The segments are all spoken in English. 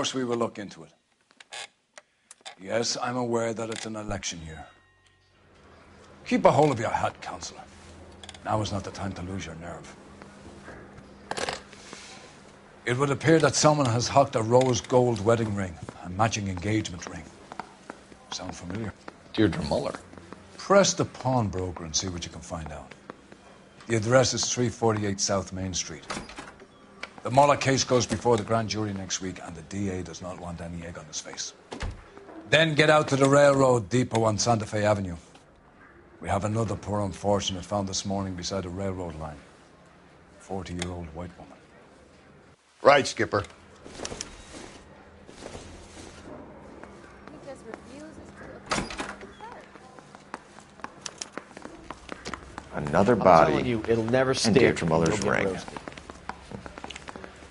course we will look into it. Yes, I'm aware that it's an election year. Keep a hold of your hat, Councillor. Now is not the time to lose your nerve. It would appear that someone has hocked a rose gold wedding ring and matching engagement ring. Sound familiar? Deirdre Muller. Press the pawnbroker and see what you can find out. The address is 348 South Main Street. The Muller case goes before the grand jury next week, and the DA does not want any egg on his face. Then get out to the railroad depot on Santa Fe Avenue. We have another poor unfortunate found this morning beside a railroad line. 40-year-old white woman. Right, Skipper. Another I'm body. telling you, it'll never stick. And Deirdre Muller's You'll get ring. roasted.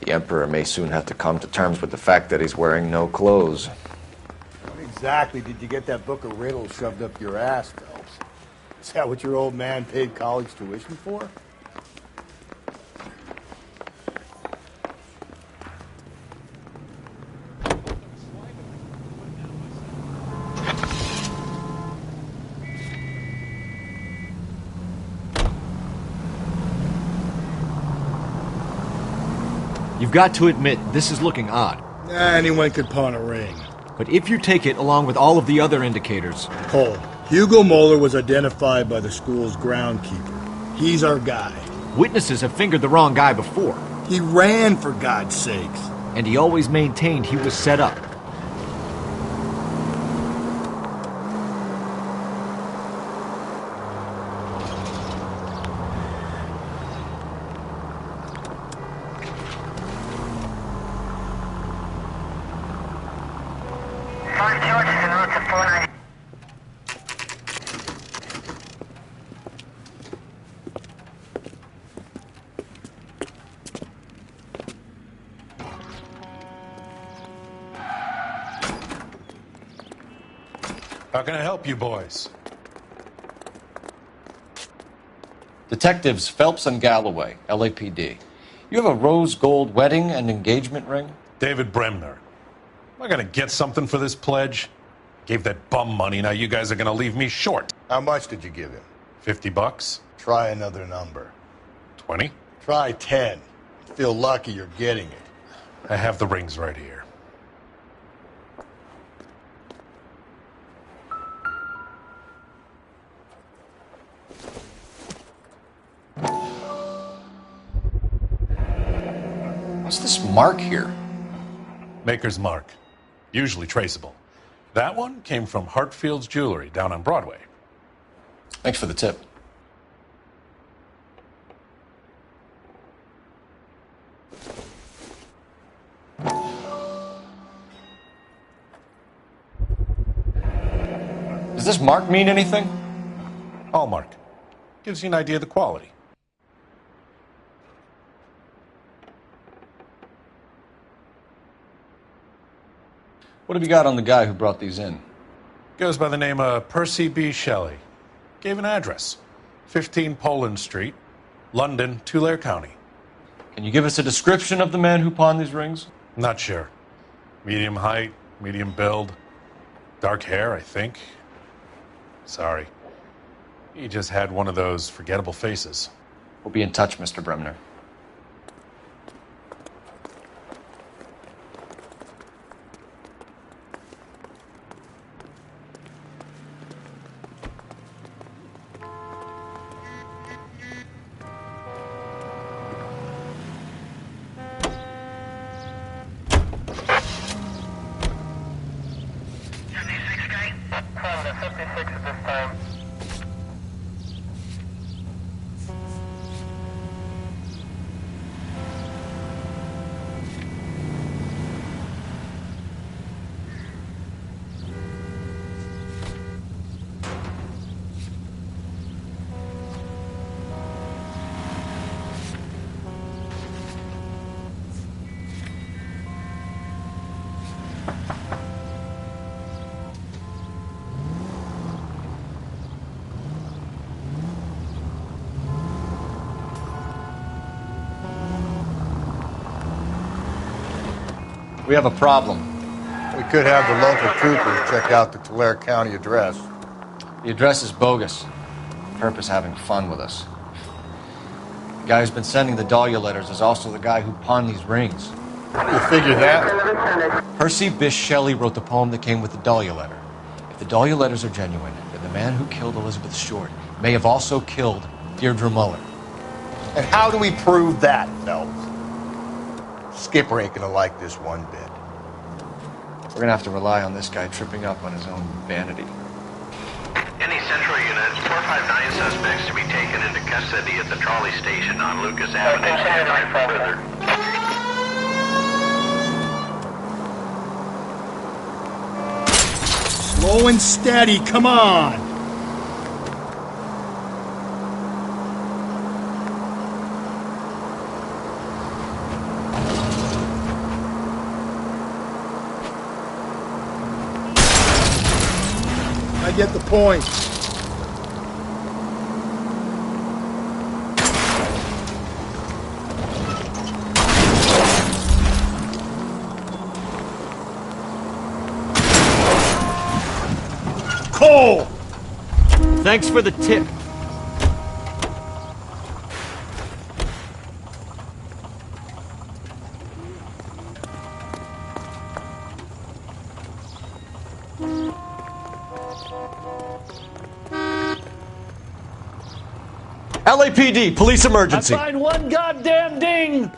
The Emperor may soon have to come to terms with the fact that he's wearing no clothes. When exactly did you get that book of riddles shoved up your ass, Phelps? Is that what your old man paid college tuition for? You've got to admit, this is looking odd. Anyone could pawn a ring. But if you take it along with all of the other indicators... Hold. Hugo Moeller was identified by the school's groundkeeper. He's our guy. Witnesses have fingered the wrong guy before. He ran, for God's sakes. And he always maintained he was set up. How can I help you boys? Detectives Phelps and Galloway, LAPD. You have a rose gold wedding and engagement ring? David Bremner. Am I going to get something for this pledge? Gave that bum money, now you guys are going to leave me short. How much did you give him? $50? Try another number. 20? Try 10. Feel lucky you're getting it. I have the rings right here. What's this mark here? Maker's mark. Usually traceable. That one came from Hartfield's Jewelry down on Broadway. Thanks for the tip. Does this mark mean anything? Hallmark. Gives you an idea of the quality. What have you got on the guy who brought these in? Goes by the name of Percy B. Shelley. Gave an address. 15 Poland Street, London, Tulare County. Can you give us a description of the man who pawned these rings? Not sure. Medium height, medium build. Dark hair, I think. Sorry. He just had one of those forgettable faces. We'll be in touch, Mr. Bremner. We have a problem. We could have the local troopers check out the Tulare County address. The address is bogus. Purpose having fun with us. The guy who's been sending the Dahlia letters is also the guy who pawned these rings. You figure that? Percy Bysshe Shelley wrote the poem that came with the Dahlia letter. If the Dahlia letters are genuine, then the man who killed Elizabeth Short may have also killed Deirdre Muller. And how do we prove that, Phelps? Skipper ain't gonna like this one bit. We're gonna have to rely on this guy tripping up on his own vanity. Any central units, 459 suspects to be taken into custody at the trolley station on Lucas Avenue. Stand by for further. Slow and steady, come on! I get the point. Cole! Thanks for the tip. LAPD, police emergency. I find one goddamn ding!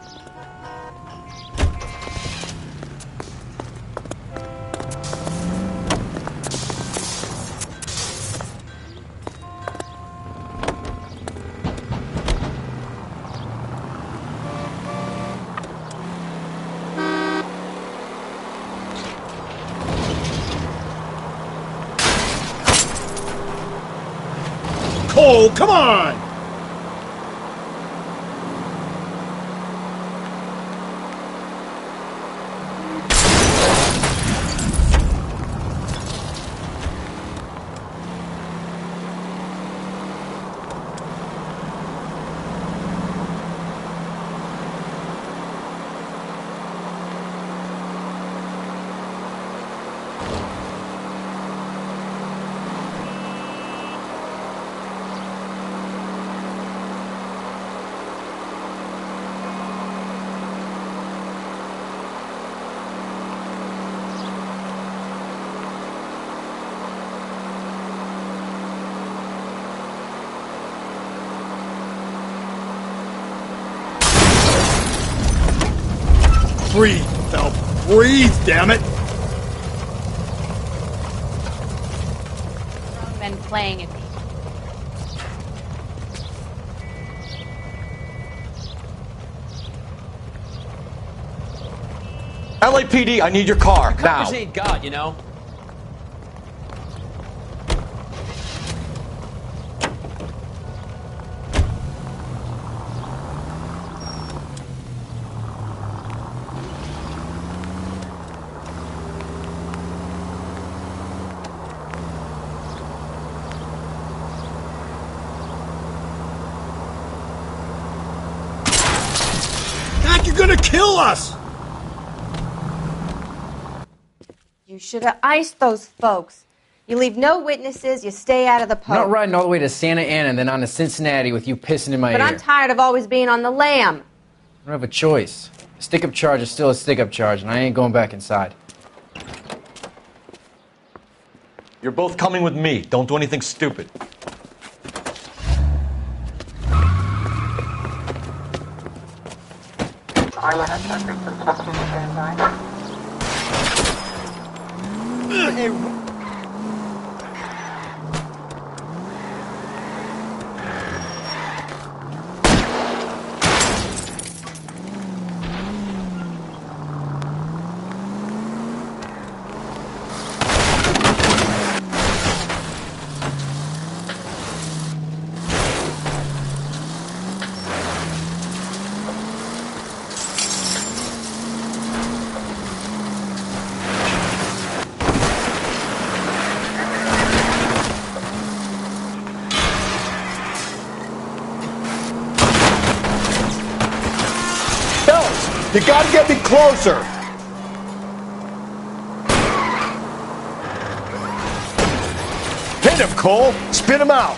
Cole, come on! Breathe, Phelps. Breathe, damn it! Men playing at me. LAPD, I need your car, now. Coppers ain't God, you know? Mac, you're gonna kill us! You should have iced those folks. You leave no witnesses, you stay out of the I'm post. not riding all the way to Santa Ana and then on to Cincinnati with you pissing in my But ear. I'm tired of always being on the lam. I don't have a choice. A stick-up charge is still a stick-up charge, and I ain't going back inside. You're both coming with me. Don't do anything stupid. You gotta get me closer! Hit him, Cole! Spit him out!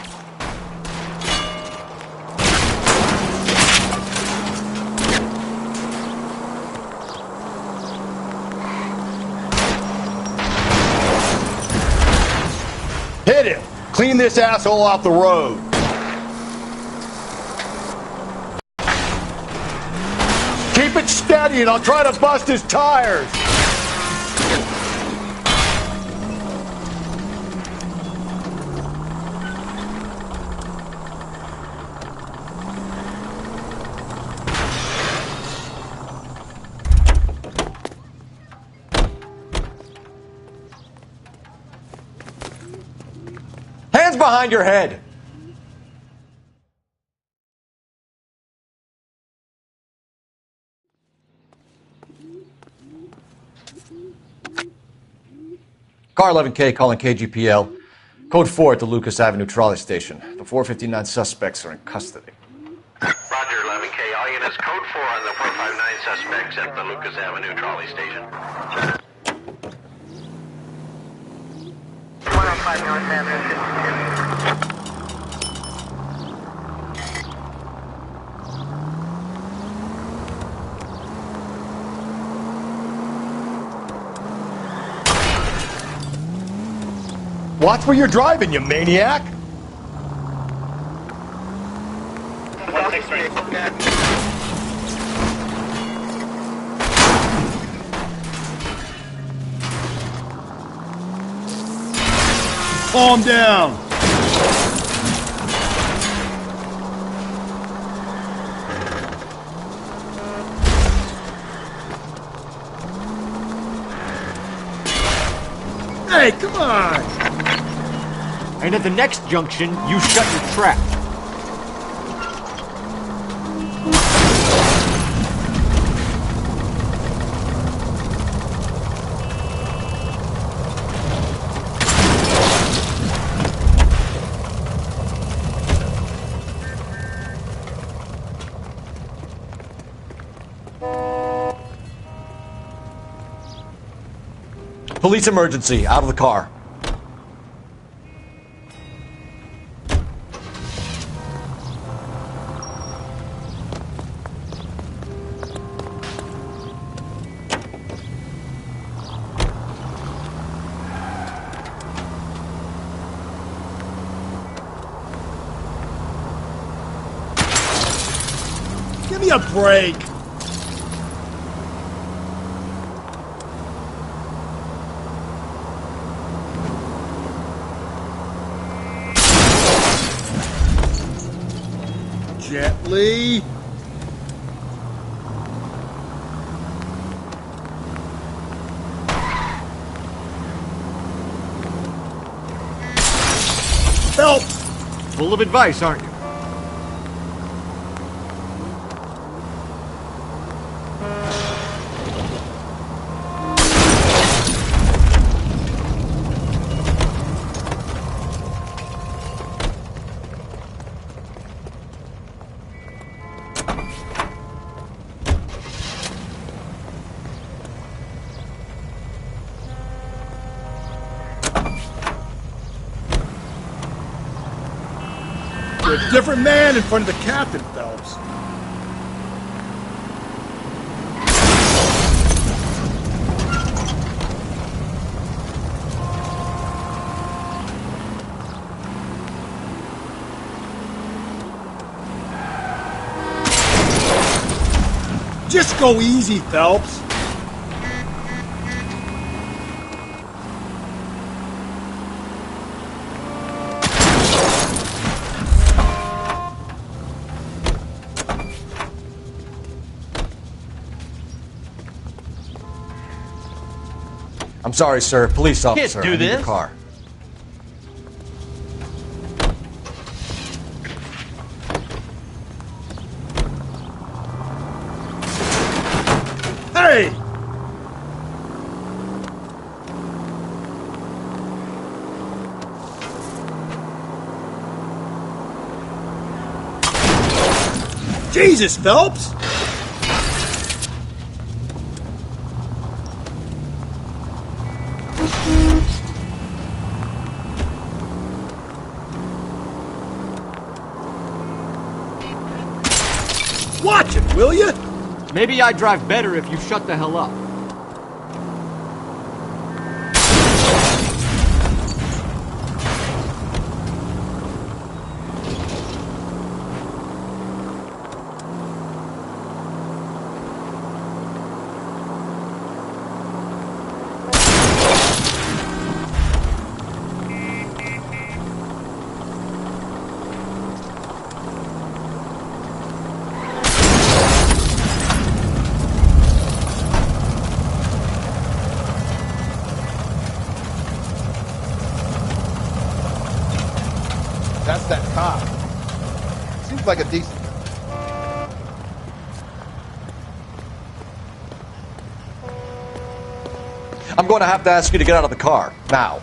Hit him! Clean this asshole off the road! Keep it steady and I'll try to bust his tires! Hands behind your head! Car 11K calling KGPL. Code 4 at the Lucas Avenue trolley station. The 459 suspects are in custody. Roger, 11K. All units, code 4 on the 459 suspects at the Lucas Avenue trolley station. 105 North Avenue, 52. Watch where you're driving, you maniac! 163. Calm down! Hey, come on! And at the next junction, you shut your trap. Police emergency, out of the car. Give me a break! Gently. Help! Full of advice, aren't you? You're a different man in front of the captain, Phelps. Just go easy, Phelps. I'm sorry, sir. Police officer. do I need this. your car. Hey! Jesus, Phelps! watch it, will you? Maybe I'd drive better if you shut the hell up. That's that cop. Seems like a decent. I'm going to have to ask you to get out of the car. Now.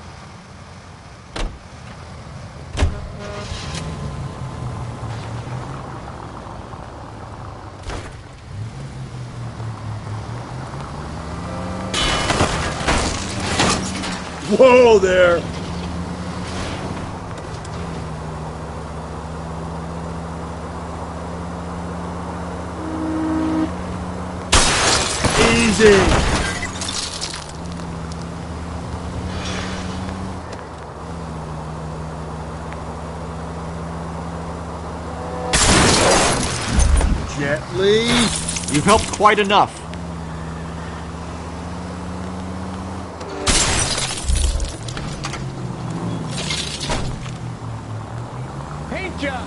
Whoa there! Easy! Gently. You've helped quite enough. Paint job!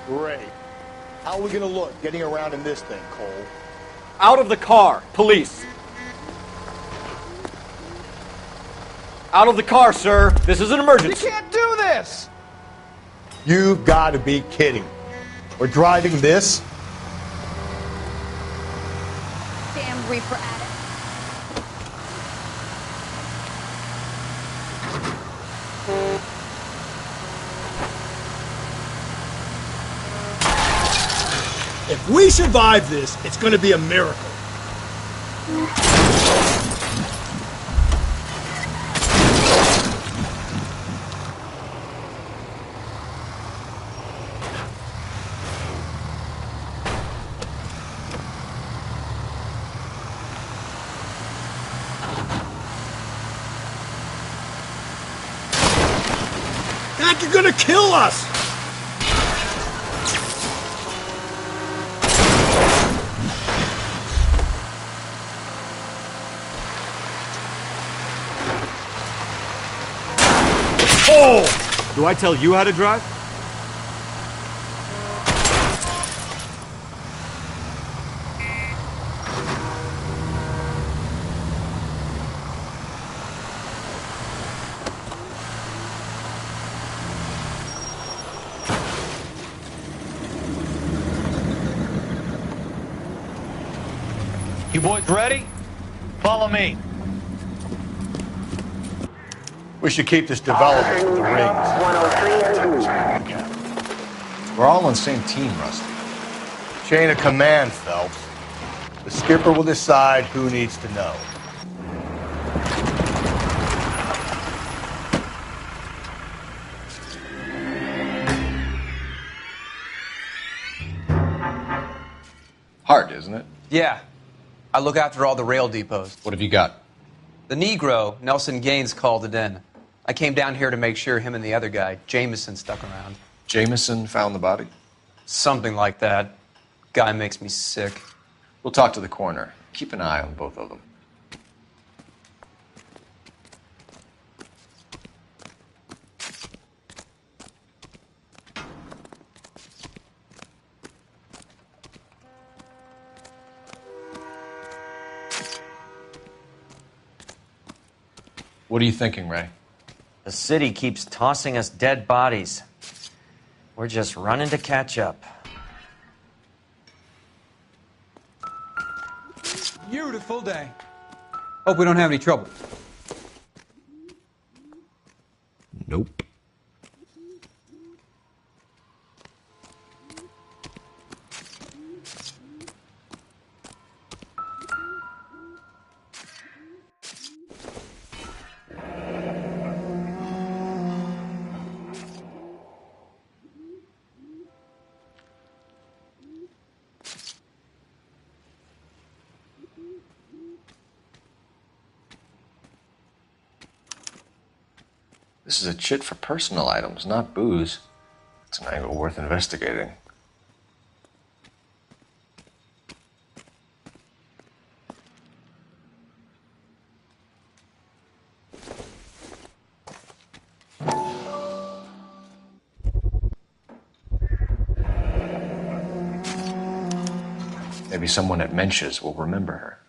Great. How are we gonna look getting around in this thing, Cole? Out of the car, police. Out of the car, sir. This is an emergency. You can't do this! You've got to be kidding. We're driving this? Damn reefer addict. If we survive this, it's gonna be a miracle. God, you're gonna kill us! Oh! Do I tell you how to drive? You boys ready? Follow me. We should keep this development with the rings. 103. We're all on the same team, Rusty. Chain of command, Phelps. The skipper will decide who needs to know. Hard, isn't it? Yeah. I look after all the rail depots. What have you got? The Negro, Nelson Gaines, called it in. I came down here to make sure him and the other guy, Jameson, stuck around. Jameson found the body? Something like that. Guy makes me sick. We'll talk to the coroner. Keep an eye on both of them. What are you thinking, Ray? The city keeps tossing us dead bodies. We're just running to catch up. Beautiful day. Hope we don't have any trouble. Nope. This is a chit for personal items, not booze. It's an angle worth investigating. Maybe someone at Mensch's will remember her.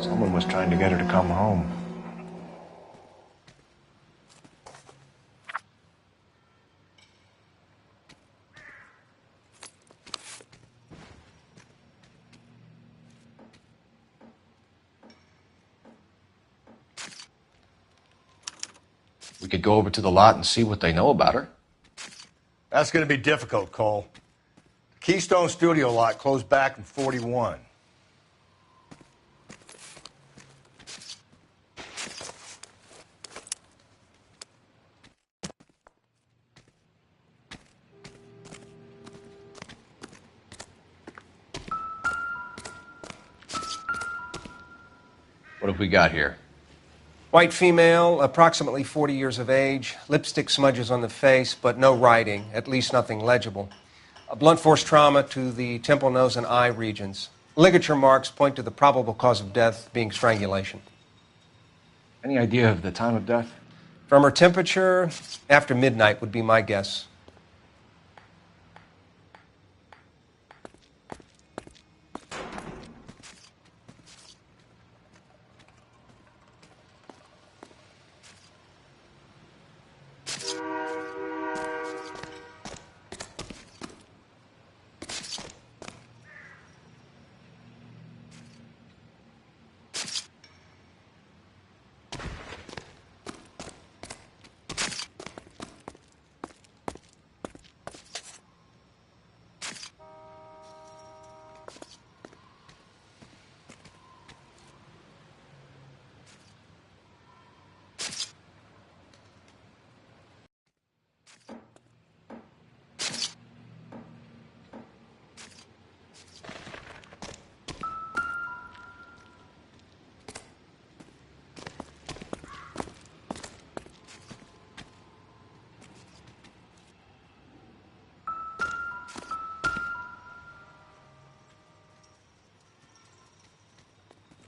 Someone was trying to get her to come home. We could go over to the lot and see what they know about her. That's going to be difficult, Cole. The Keystone Studio lot closed back in 41. What have we got here? White female, approximately 40 years of age, lipstick smudges on the face, but no writing, at least nothing legible. A blunt force trauma to the temple, nose, and eye regions. Ligature marks point to the probable cause of death being strangulation. Any idea of the time of death? From her temperature, after midnight would be my guess.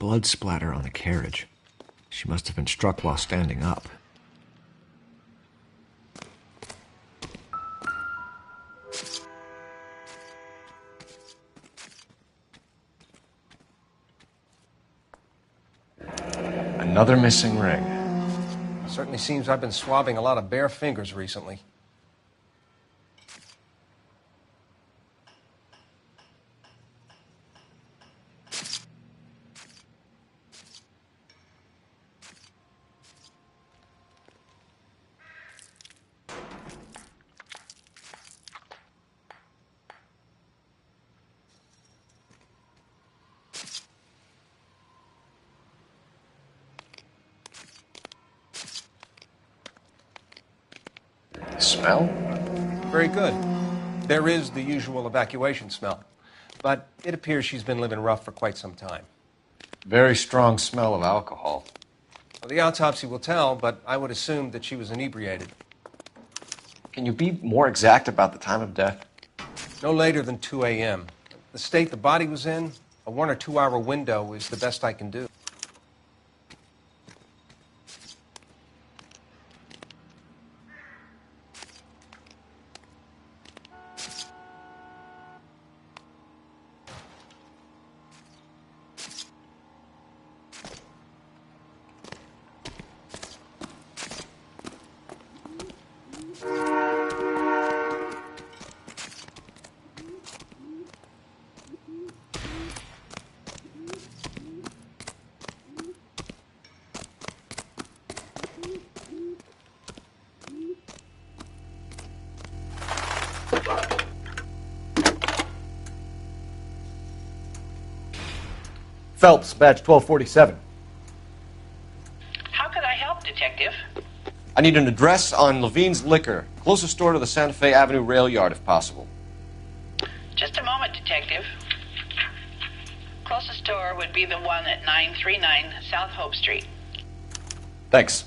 Blood splatter on a carriage. She must have been struck while standing up. Another missing ring. Certainly seems I've been swabbing a lot of bare fingers recently. smell? Very good. There is the usual evacuation smell, but it appears she's been living rough for quite some time. Very strong smell of alcohol. Well, the autopsy will tell, but I would assume that she was inebriated. Can you be more exact about the time of death? No later than 2 a.m. The state the body was in, a 1 or 2 hour window is the best I can do. Phelps, badge 1247. How could I help, Detective? I need an address on Levine's Liquor. Closest store to the Santa Fe Avenue rail yard, if possible. Just a moment, Detective. Closest store would be the one at 939 South Hope Street. Thanks.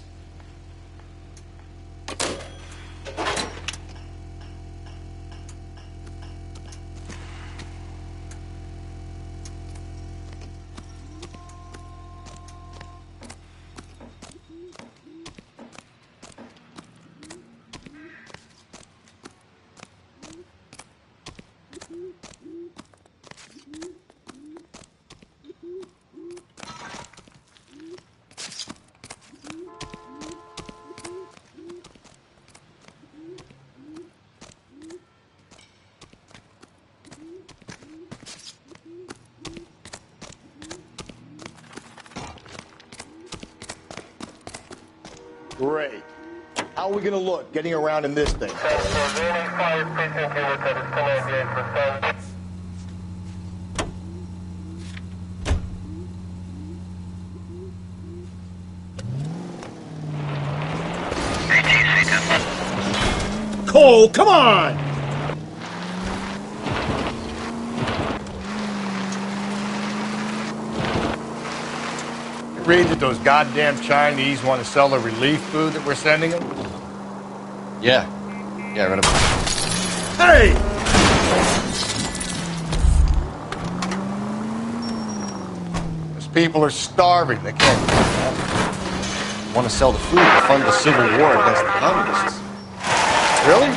Great. How are we gonna look getting around in this thing? Cole, come on! Read that those goddamn Chinese want to sell the relief food that we're sending them? Yeah, I read about it. Hey! Those people are starving. They can't. Want to sell the food to fund the civil war against the communists. Really?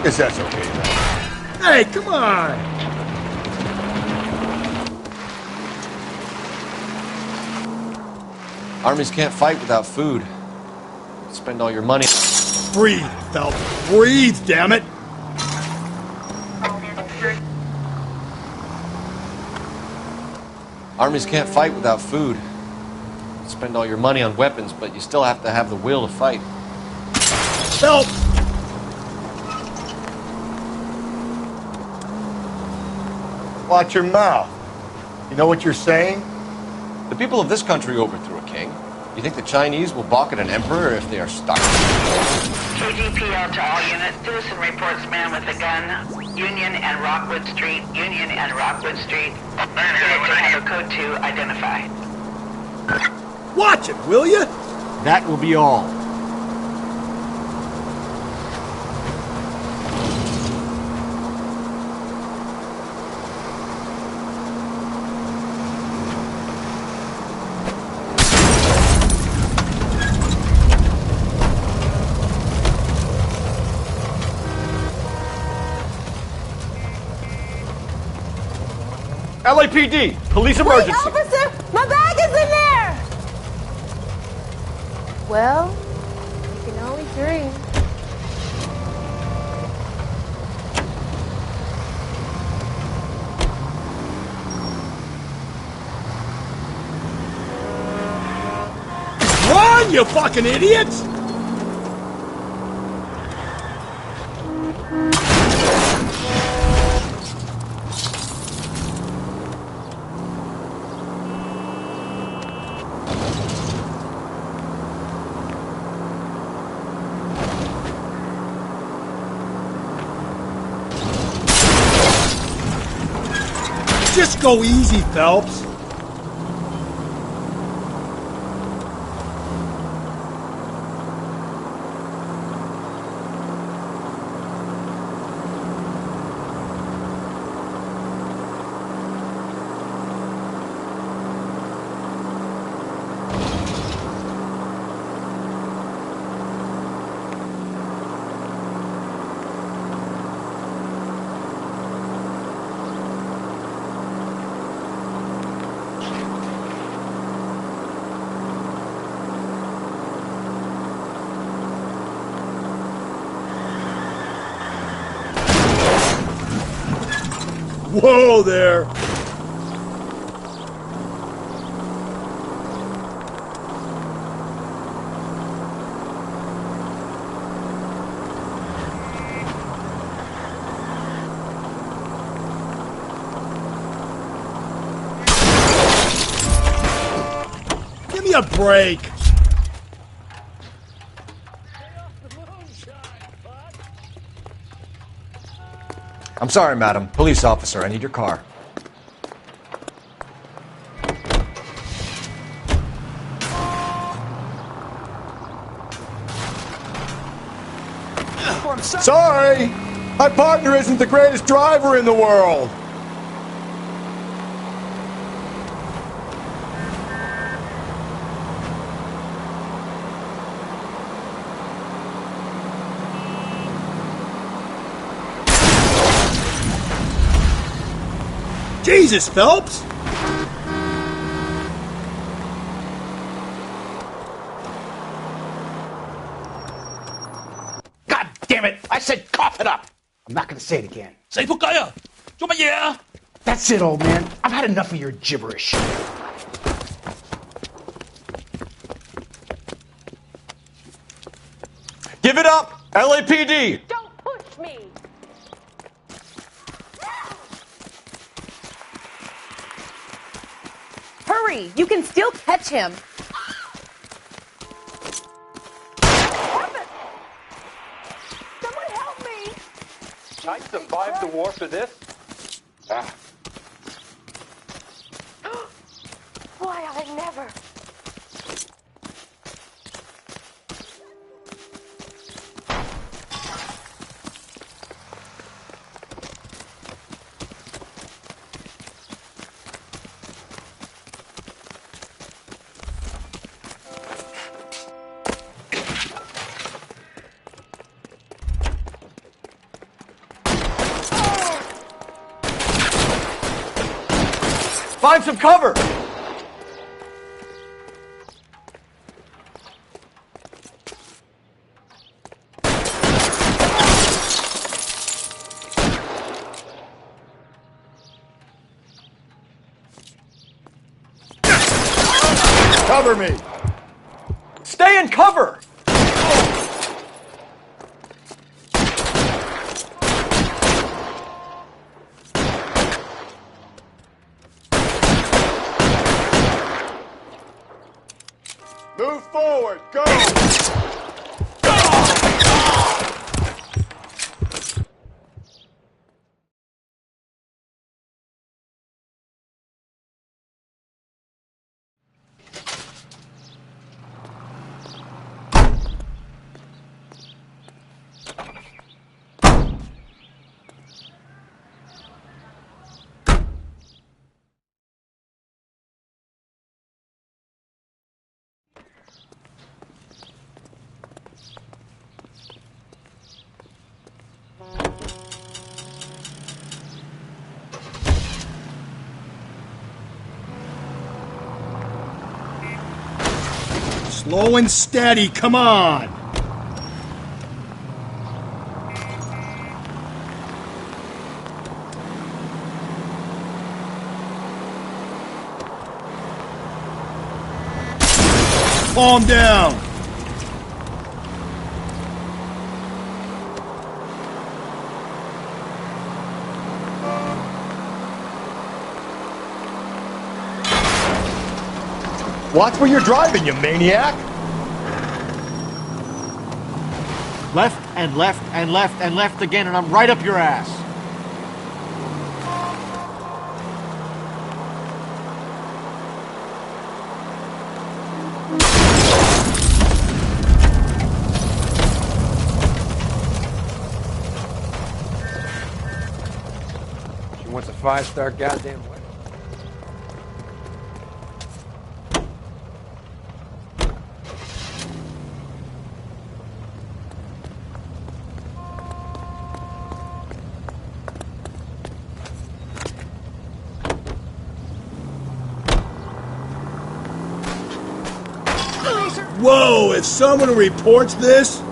Guess that's okay. Hey, come on! Armies can't fight without food. Spend all your money. Breathe, Phelps. Breathe, damn it! Armies can't fight without food. Spend all your money on weapons, but you still have to have the will to fight. Phelps! Watch your mouth. You know what you're saying? The people of this country overthrew a king. You think the Chinese will balk at an emperor if they are stuck? KGPL to all units. Citizen reports man with a gun. Union and Rockwood Street. Union and Rockwood Street. Unit to have a code 2 identify. Watch it, will you? That will be all. LAPD, police emergency. Wait, officer! My bag is in there! Well, you can only dream. Run, you fucking idiots! Just go easy, Phelps. Whoa there! Give me a break! I'm sorry, madam. Police officer, I need your car. Sorry! My partner isn't the greatest driver in the world! Jesus, Phelps! God damn it! I said cough it up! I'm not gonna say it again. That's it, old man. I've had enough of your gibberish. Give it up! LAPD! Don't push me! Hurry! You can still catch him! Someone help me! I survived the war for this? Why, I never... Find some cover! Cover me! Stay in cover! Move forward, go! Slow and steady, come on! Calm down! Watch where you're driving, you maniac! Left and left and left and left again, and I'm right up your ass. 5-star goddamn wedding. Whoa, if someone reports this...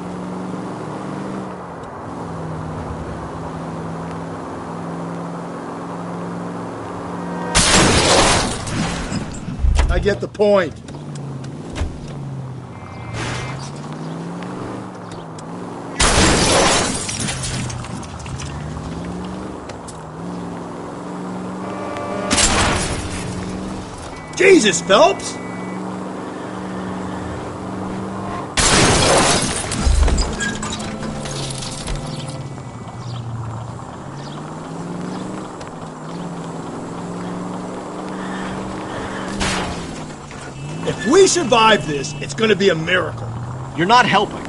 I get the point. Jesus, Phelps! If we survive this, it's gonna be a miracle. You're not helping.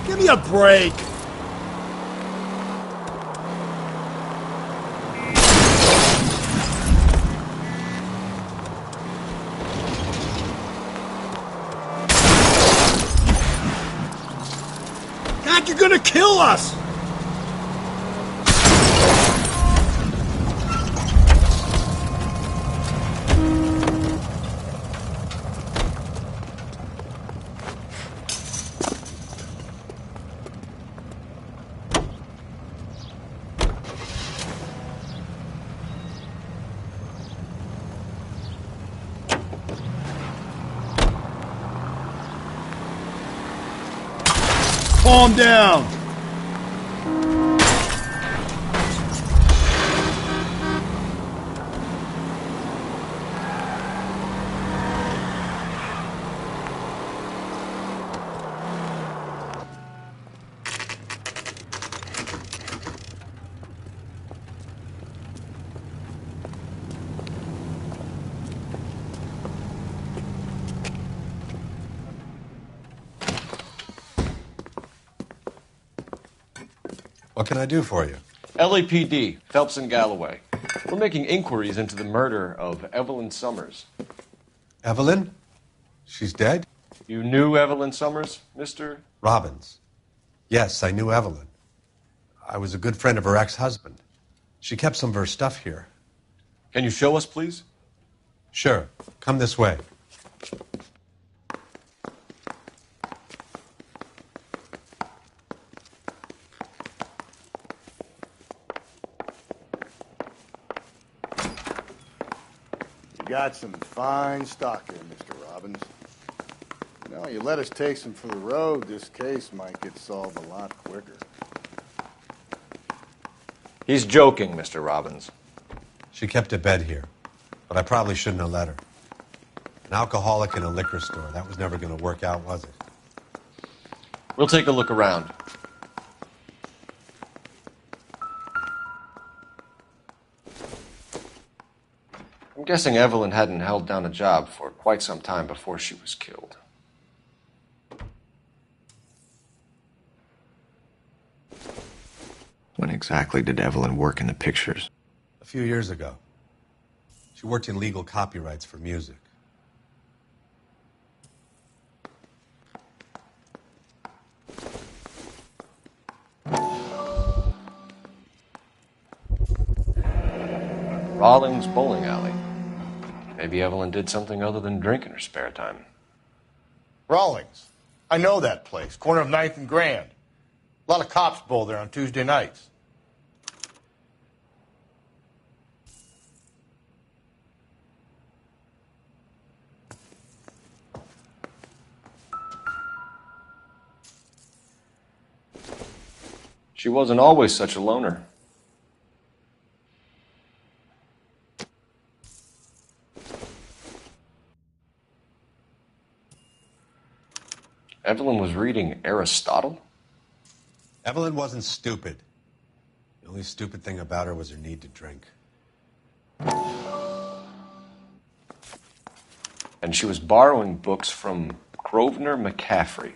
Give me a break. God, you're gonna kill us! Calm down. What can I do for you? LAPD, Phelps and Galloway. We're making inquiries into the murder of Evelyn Summers. Evelyn? She's dead? You knew Evelyn Summers, Mr. Robbins. Yes, I knew Evelyn. I was a good friend of her ex-husband. She kept some of her stuff here. Can you show us, please? Sure. Come this way. You got some fine stock here, Mr. Robbins. Now, you let us take some for the road, this case might get solved a lot quicker. He's joking, Mr. Robbins. She kept a bed here, but I probably shouldn't have let her. An alcoholic in a liquor store, that was never going to work out, was it? We'll take a look around. I'm guessing Evelyn hadn't held down a job for quite some time before she was killed. When exactly did Evelyn work in the pictures? A few years ago. She worked in legal copyrights for music. Rawlings Bowling Alley. Maybe Evelyn did something other than drink in her spare time. Rawlings. I know that place. Corner of 9th and Grand. A lot of cops bowl there on Tuesday nights. She wasn't always such a loner. Evelyn was reading Aristotle? Evelyn wasn't stupid. The only stupid thing about her was her need to drink. And she was borrowing books from Grosvenor McCaffrey.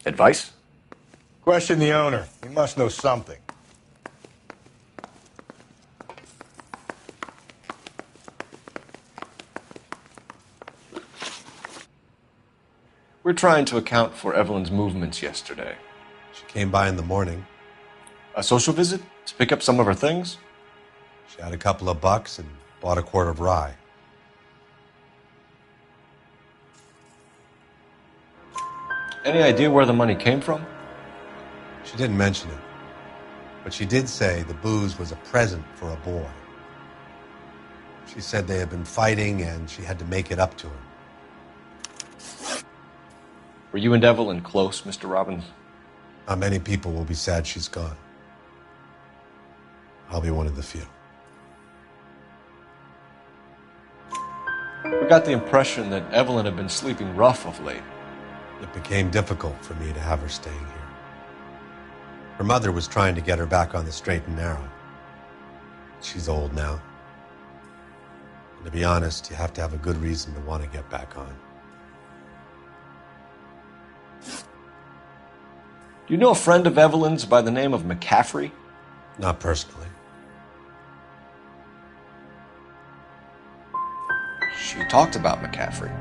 Advice? Question the owner. He must know something. We're trying to account for Evelyn's movements yesterday. She came by in the morning. A social visit? To pick up some of her things? She had a couple of bucks and bought a quart of rye. Any idea where the money came from? She didn't mention it, but she did say the booze was a present for a boy. She said they had been fighting and she had to make it up to him. Were you and Evelyn close, Mr. Robbins? Not many people will be sad she's gone. I'll be one of the few. We got the impression that Evelyn had been sleeping rough of late. It became difficult for me to have her staying here. Her mother was trying to get her back on the straight and narrow. She's old now. And to be honest, you have to have a good reason to want to get back on. Do you know a friend of Evelyn's by the name of McCaffrey? Not personally. She talked about McCaffrey.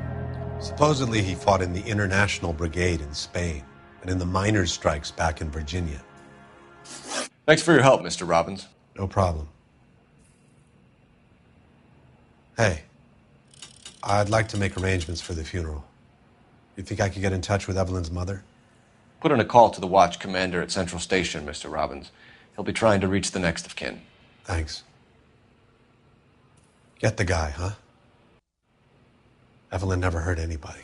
Supposedly he fought in the International Brigade in Spain and in the miners' strikes back in Virginia. Thanks for your help, Mr. Robbins. No problem. Hey, I'd like to make arrangements for the funeral. You think I could get in touch with Evelyn's mother? Put in a call to the watch commander at Central Station, Mr. Robbins. He'll be trying to reach the next of kin. Thanks. Get the guy, huh? Evelyn never hurt anybody.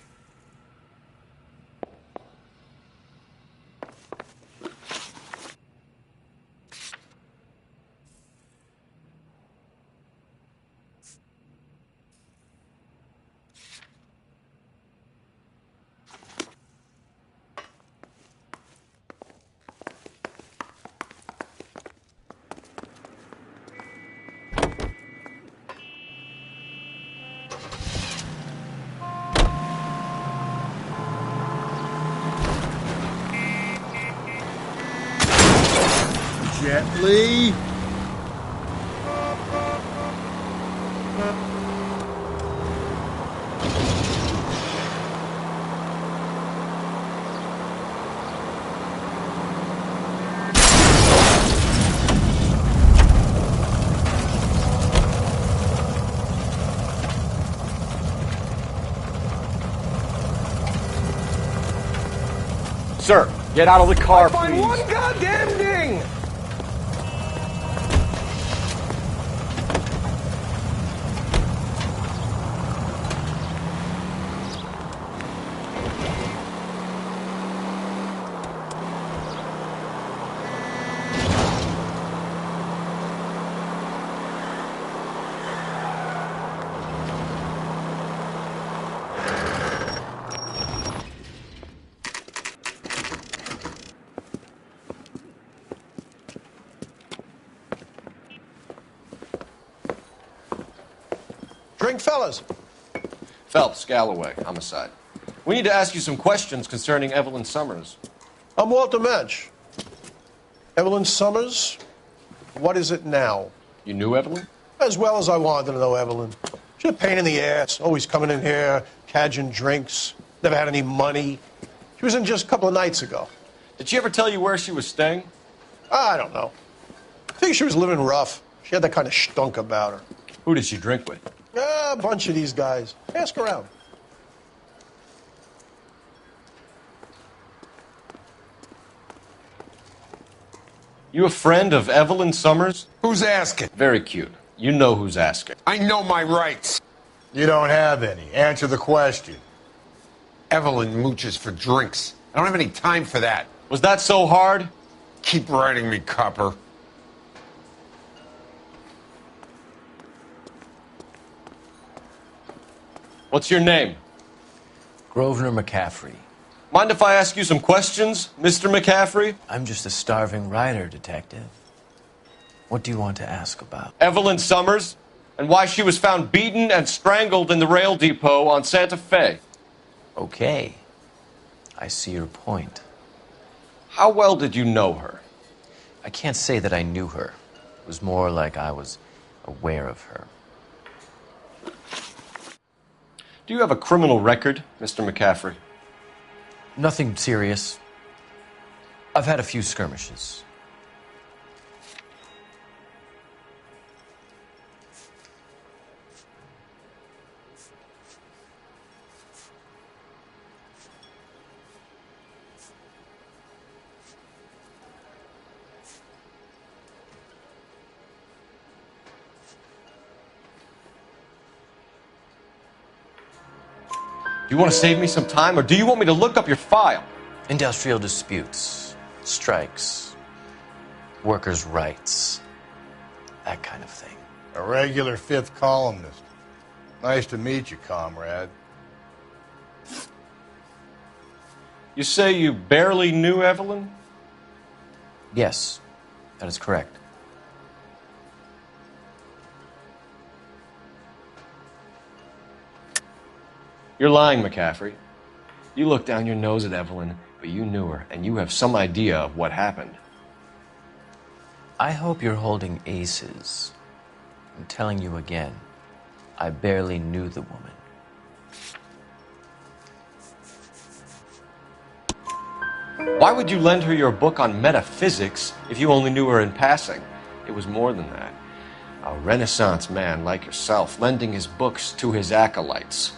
Gently. Sir, get out of the car, Find please. one goddamn ding! Drink, fellas. Phelps, Galloway, homicide. We need to ask you some questions concerning Evelyn Summers. I'm Walter Mensch. Evelyn Summers, what is it now? You knew Evelyn? As well as I wanted to know Evelyn. She's a pain in the ass, always coming in here, cadging drinks, never had any money. She was in just a couple of nights ago. Did she ever tell you where she was staying? I don't know. I think she was living rough. She had that kind of stunk about her. Who did she drink with? A bunch of these guys. Ask around. You a friend of Evelyn Summers? Who's asking? Very cute. You know who's asking. I know my rights. You don't have any. Answer the question. Evelyn mooches for drinks. I don't have any time for that. Was that so hard? Keep writing me, copper. What's your name? Grosvenor McCaffrey. Mind if I ask you some questions, Mr. McCaffrey? I'm just a starving writer, Detective. What do you want to ask about? Evelyn Summers, and why she was found beaten and strangled in the rail depot on Santa Fe. Okay. I see your point. How well did you know her? I can't say that I knew her. It was more like I was aware of her. Do you have a criminal record, Mr. McCaffrey? Nothing serious. I've had a few skirmishes. Do you want to save me some time, or do you want me to look up your file? Industrial disputes, strikes, workers' rights, that kind of thing. A regular fifth columnist. Nice to meet you, comrade. You say you barely knew Evelyn? Yes, that is correct. You're lying, McCaffrey. You looked down your nose at Evelyn, but you knew her, and you have some idea of what happened. I hope you're holding aces. I'm telling you again, I barely knew the woman. Why would you lend her your book on metaphysics if you only knew her in passing? It was more than that. A Renaissance man like yourself, lending his books to his acolytes.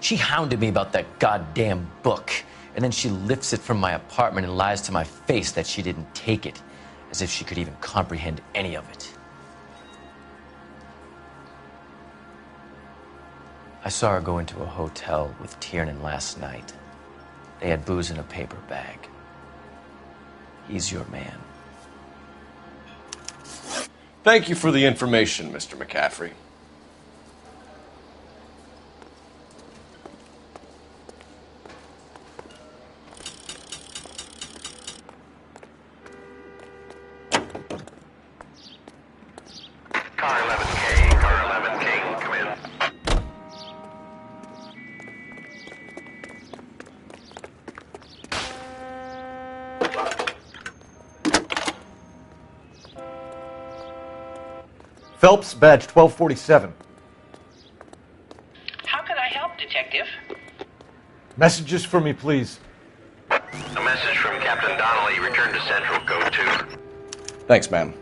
She hounded me about that goddamn book, and then she lifts it from my apartment and lies to my face that she didn't take it, as if she could even comprehend any of it. I saw her go into a hotel with Tiernan last night. They had booze in a paper bag. He's your man. Thank you for the information, Mr. McCaffrey. Car 11K, come in. Phelps, badge 1247. How can I help, Detective? Messages for me, please. A message from Captain Donnelly. Return to Central, code 2. Thanks, ma'am.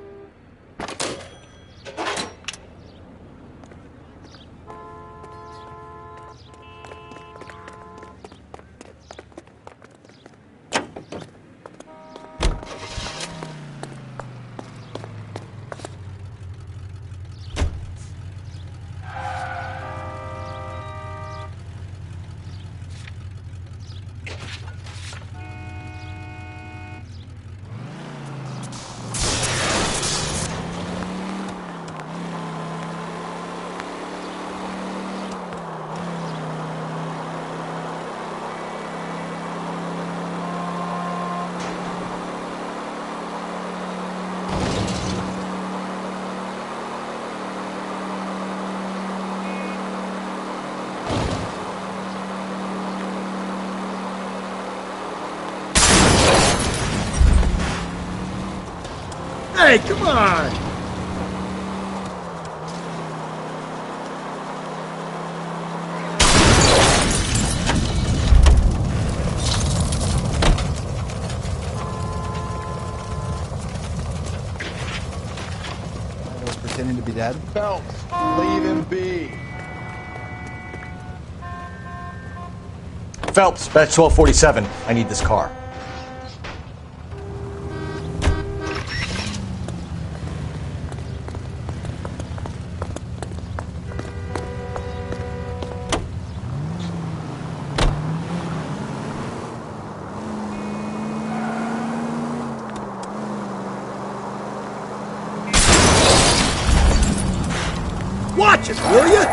Hey, come on! Was pretending to be dead? Phelps, leave him be. Phelps, batch 1247. I need this car. Watch it, will you?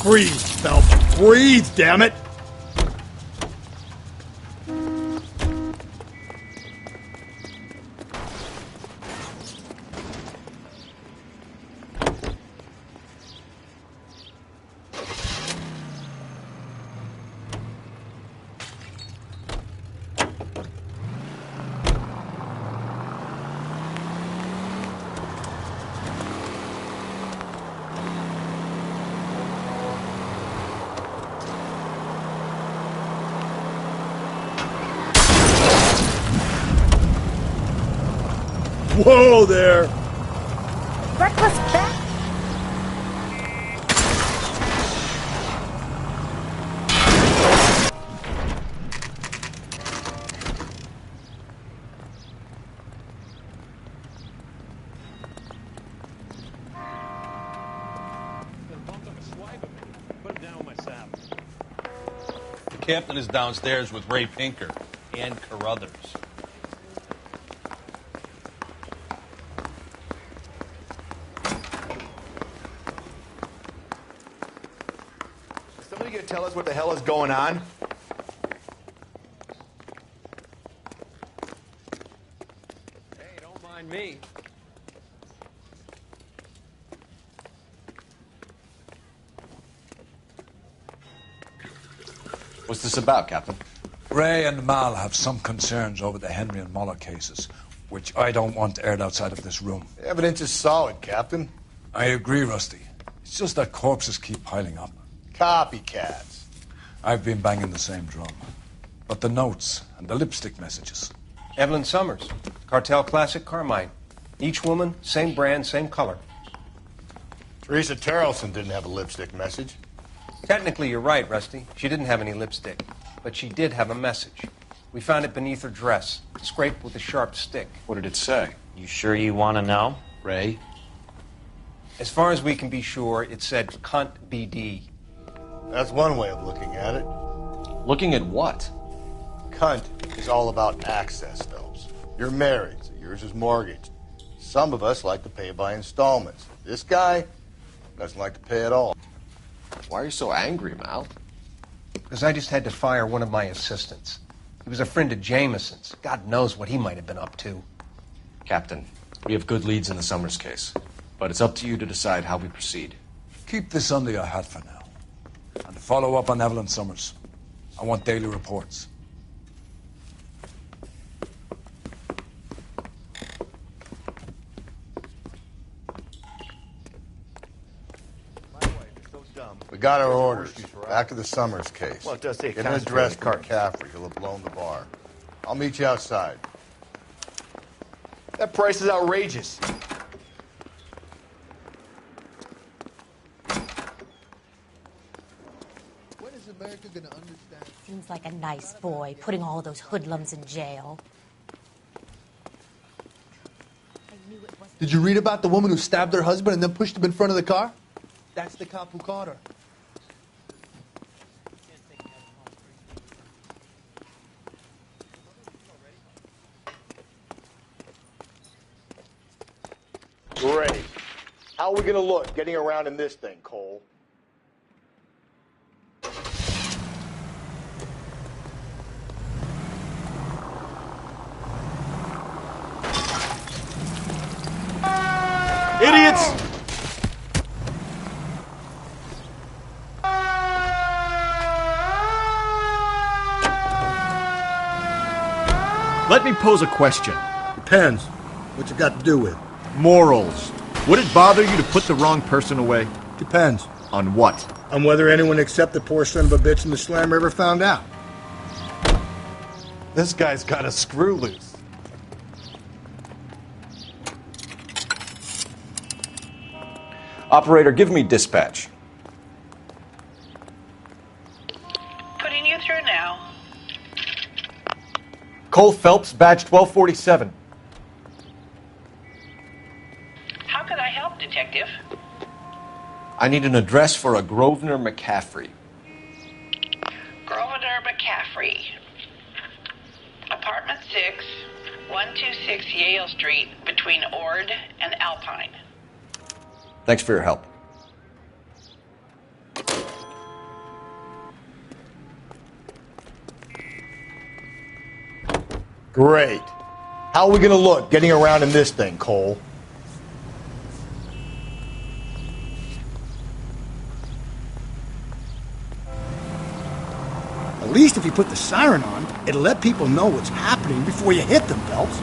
Breathe, Phelps. Breathe, damn it. Whoa there! Reckless back. The captain is downstairs with Ray Pinker and Carruthers. Somebody gonna tell us what the hell is going on? Hey, don't mind me. What's this about, Captain? Ray and Mal have some concerns over the Henry and Muller cases, which I don't want aired outside of this room. The evidence is solid, Captain. I agree, Rusty. It's just that corpses keep piling up. Copycats. I've been banging the same drum. But the notes and the lipstick messages. Evelyn Summers, Cartel Classic Carmine. Each woman, same brand, same color. Teresa Terrelson didn't have a lipstick message. Technically, you're right, Rusty. She didn't have any lipstick. But she did have a message. We found it beneath her dress, scraped with a sharp stick. What did it say? You sure you want to know? Ray? As far as we can be sure, it said cunt BD. That's one way of looking at it. Looking at what? Cunt is all about access, Phelps. You're married, so yours is mortgaged. Some of us like to pay by installments. This guy doesn't like to pay at all. Why are you so angry, Mal? Because I just had to fire one of my assistants. He was a friend of Jameson's. God knows what he might have been up to. Captain, we have good leads in the Summers case, but it's up to you to decide how we proceed. Keep this under your hat for now. And to follow up on Evelyn Summers, I want daily reports. We got our orders. Back to the Summers case. Well, it does say Get an address for McCaffrey. He'll have blown the bar. I'll meet you outside. That price is outrageous. When is America gonna understand? Seems like a nice boy, putting all those hoodlums in jail. Did you read about the woman who stabbed her husband and then pushed him in front of the car? That's the cop who caught her. Great. How are we gonna look getting around in this thing, Cole? Idiots! Let me pose a question. Depends. What's it got to do with? Morals. Would it bother you to put the wrong person away? Depends. On what? On whether anyone except the poor son of a bitch in the slammer ever found out. This guy's got a screw loose. Operator, give me dispatch. Putting you through now. Cole Phelps, badge 1247. How can I help, Detective? I need an address for a Grosvenor McCaffrey. Grosvenor McCaffrey. Apartment 6, 126 Yale Street, between Ord and Alpine. Thanks for your help. Great. How are we gonna look getting around in this thing, Cole? At least if you put the siren on, it'll let people know what's happening before you hit them, Phelps.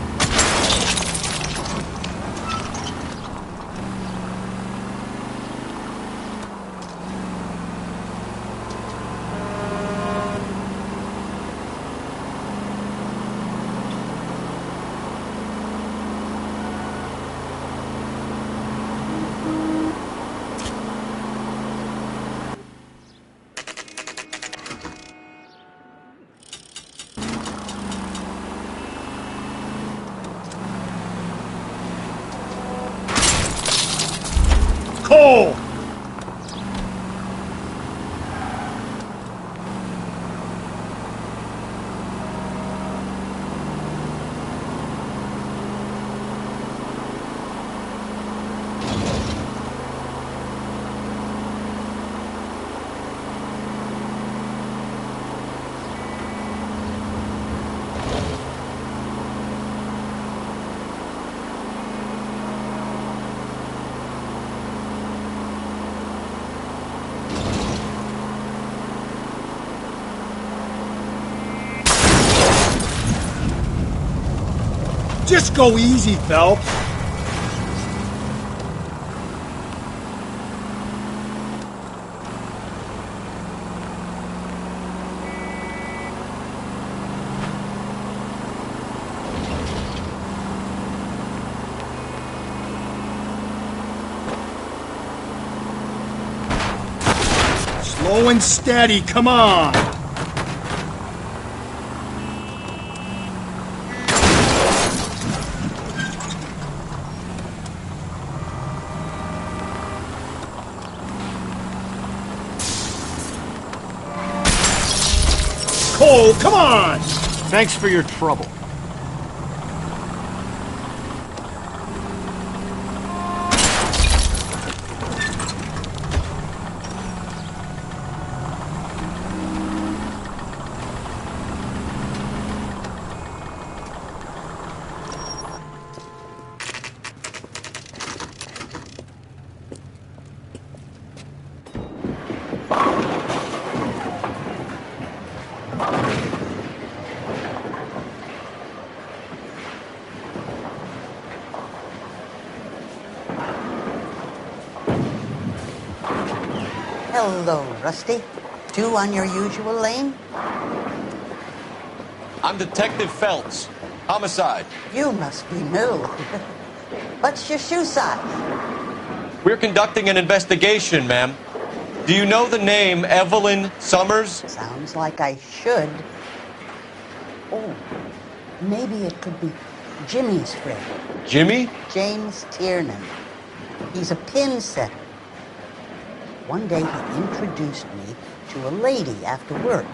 Cole! Just go easy, Phelps. Slow and steady, come on. Cole, come on! Thanks for your trouble. Hello, Rusty. Two on your usual lane? I'm Detective Phelps. Homicide. You must be new. What's your shoe size? We're conducting an investigation, ma'am. Do you know the name Evelyn Summers? Sounds like I should. Oh, maybe it could be Jimmy's friend. Jimmy? James Tiernan. He's a pin setter. One day he introduced me to a lady after work.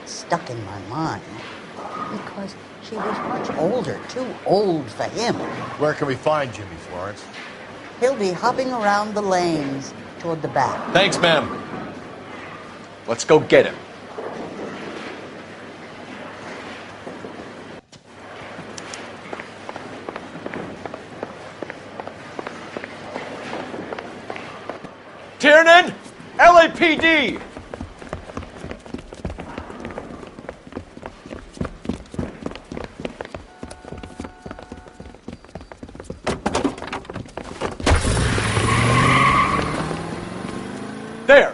It stuck in my mind because she was much older, too old for him. Where can we find Jimmy, Florence? He'll be hopping around the lanes toward the back. Thanks, ma'am. Let's go get him. Tiernan! LAPD! There!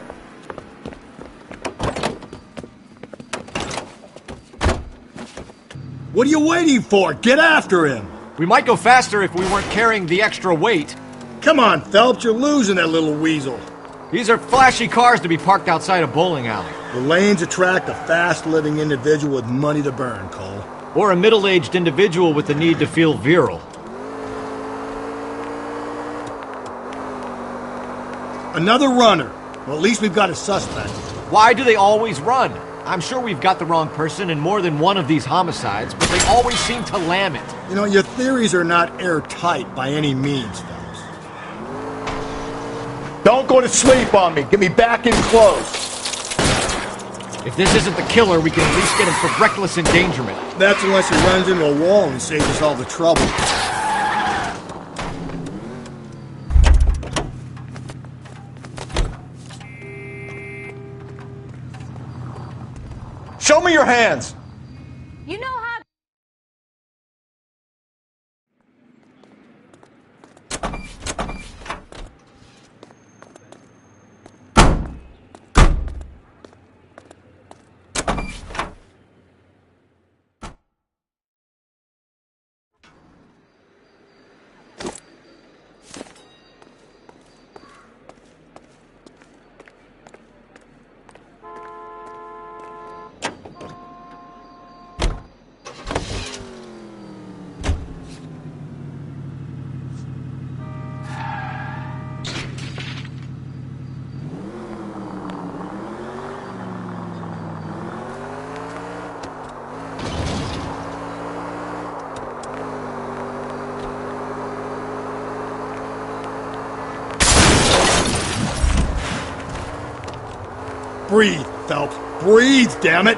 What are you waiting for? Get after him! We might go faster if we weren't carrying the extra weight. Come on, Phelps, you're losing that little weasel. These are flashy cars to be parked outside a bowling alley. The lanes attract a fast-living individual with money to burn, Cole. Or a middle-aged individual with the need to feel virile. Another runner. Well, at least we've got a suspect. Why do they always run? I'm sure we've got the wrong person in more than one of these homicides, but they always seem to lam it. You know, your theories are not airtight by any means, Phelps. Don't go to sleep on me. Get me back in close. If this isn't the killer, we can at least get him for reckless endangerment. That's unless he runs into a wall and saves us all the trouble. Show me your hands. You know how... Breathe, Phelps. Breathe, damn it!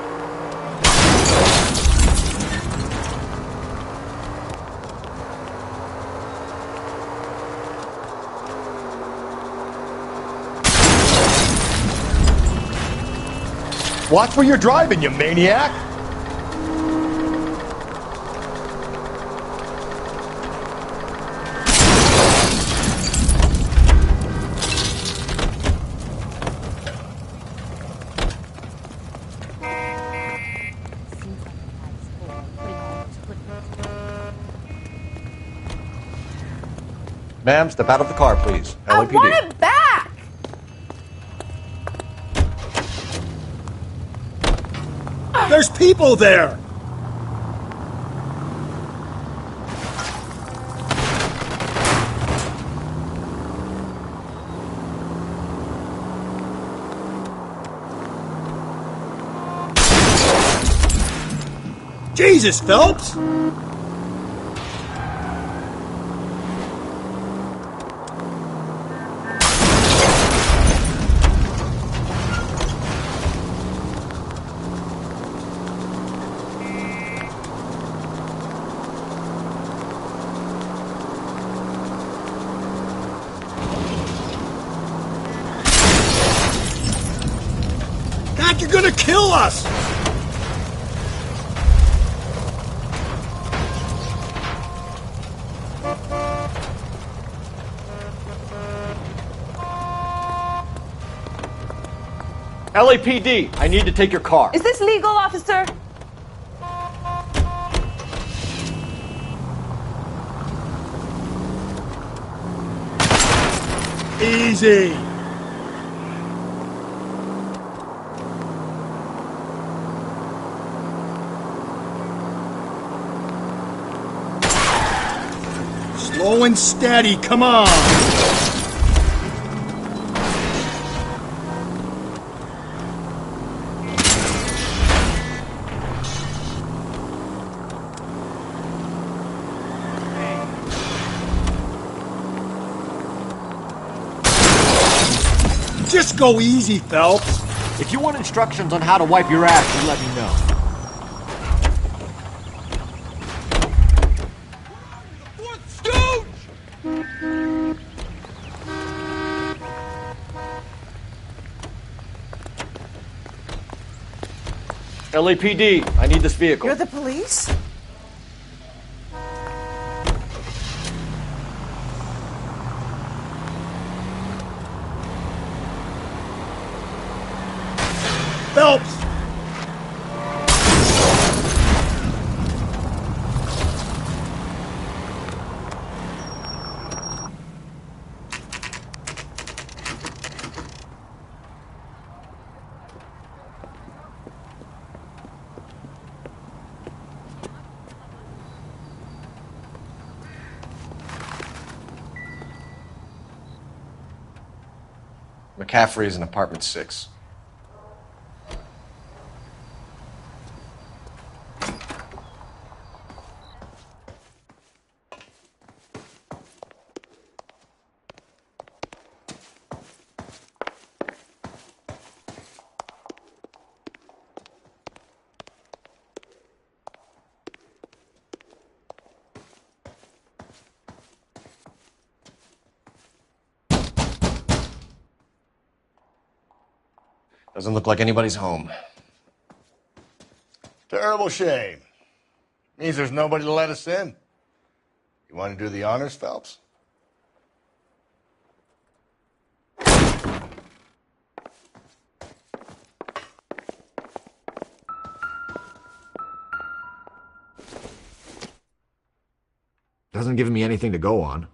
Watch where you're driving, you maniac. Ma'am, step out of the car, please. I LAPD. want it back! There's people there! Jesus, Phelps! God, you're gonna kill us! LAPD, I need to take your car. Is this legal, officer? Easy! Slow and steady, come on! Just go easy, Phelps. If you want instructions on how to wipe your ass, you let me know. LAPD, I need this vehicle. You're the police? Phelps! McCaffrey is in apartment 6. Doesn't look like anybody's home. Terrible shame. Means there's nobody to let us in. You want to do the honors, Phelps? Doesn't give me anything to go on.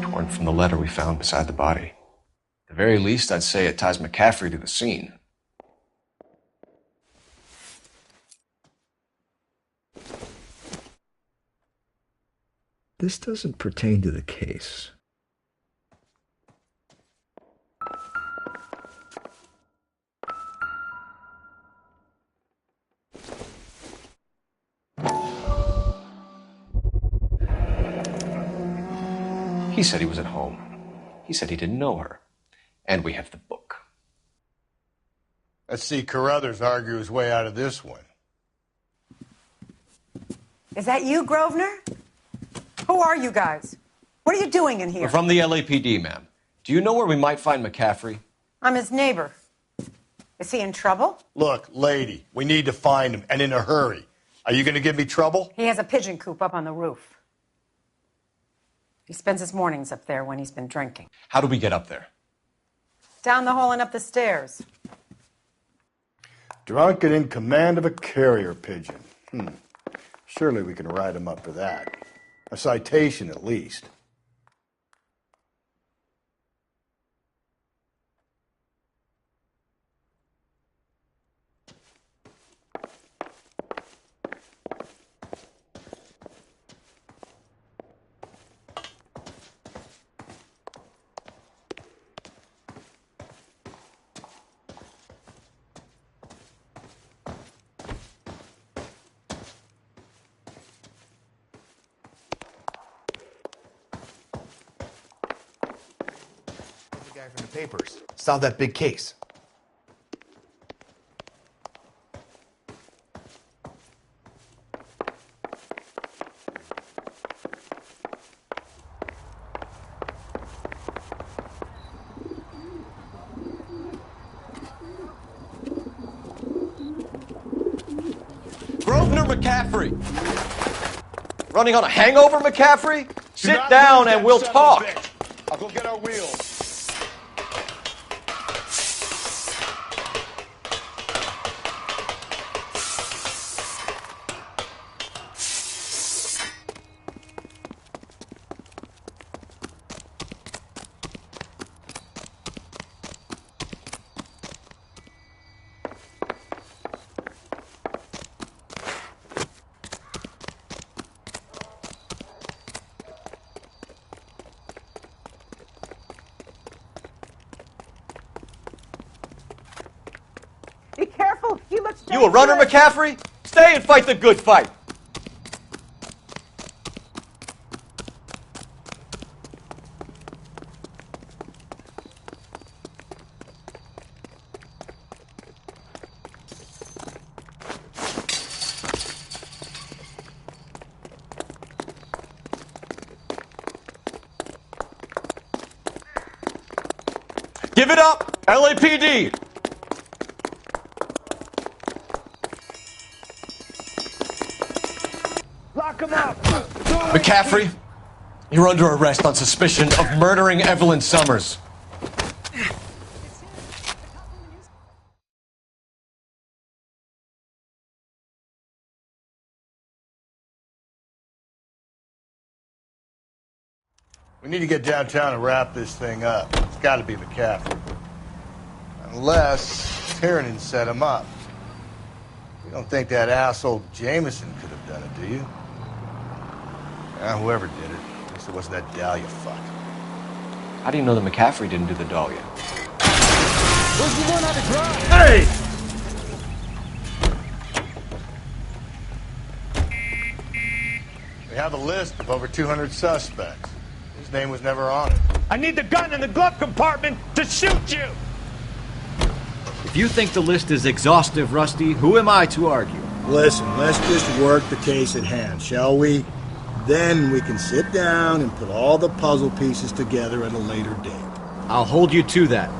Torn from the letter we found beside the body. At the very least, I'd say it ties McCaffrey to the scene. This doesn't pertain to the case. He said he was at home. He said he didn't know her. And we have the book. Let's see Carruthers argue his way out of this one. Is that you, Grosvenor? Who are you guys? What are you doing in here? We're from the LAPD, ma'am. Do you know where we might find McCaffrey? I'm his neighbor. Is he in trouble? Look, lady, we need to find him, and in a hurry. Are you going to give me trouble? He has a pigeon coop up on the roof. He spends his mornings up there when he's been drinking. How do we get up there? Down the hall and up the stairs. Drunk and in command of a carrier pigeon. Surely we can write him up for that. A citation, at least. From the papers. Solve that big case. Grosvenor McCaffrey! Running on a hangover, McCaffrey? Sit down and we'll talk. I'll go get our wheels. You a runner, McCaffrey? Stay and fight the good fight. Give it up, LAPD! Lock him up! McCaffrey, you're under arrest on suspicion of murdering Evelyn Summers. We need to get downtown and wrap this thing up. It's got to be McCaffrey. Unless Tiernan set him up. You don't think that asshole Jameson could have done it, do you? Whoever did it. At least it wasn't that Dahlia fuck. How do you know that McCaffrey didn't do the Dahlia? Where's the one on the ground? Hey! We have a list of over 200 suspects. His name was never on it. I need the gun in the glove compartment to shoot you! If you think the list is exhaustive, Rusty, who am I to argue? Listen, let's just work the case at hand, shall we? Then we can sit down and put all the puzzle pieces together at a later date. I'll hold you to that.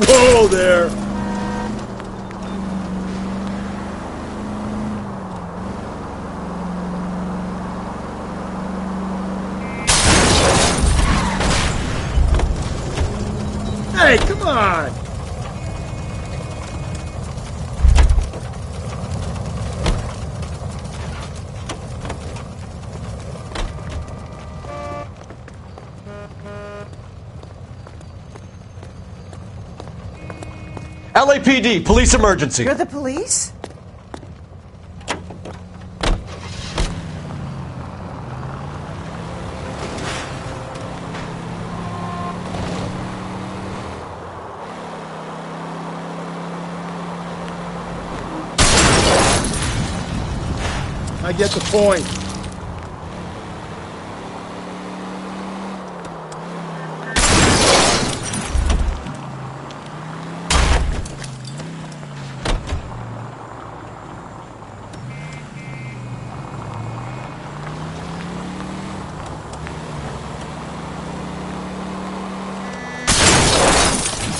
Whoa there! Hey, come on! LAPD, police emergency. You're the police? I get the point.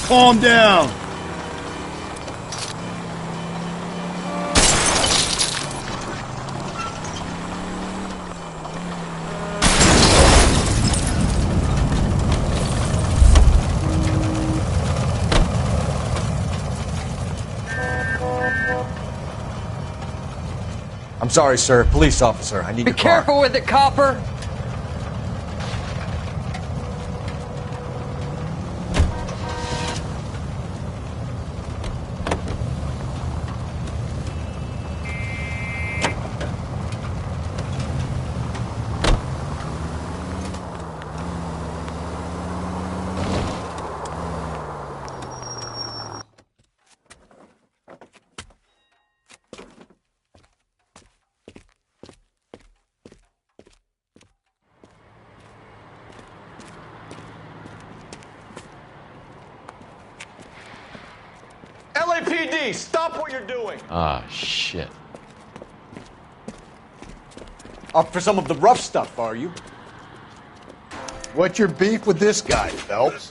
Calm down. I'm sorry, sir. Police officer, I need your car. Be careful with it, copper. LAPD, stop what you're doing. Ah, shit. Up for some of the rough stuff, are you? What's your beef with this guy, Phelps?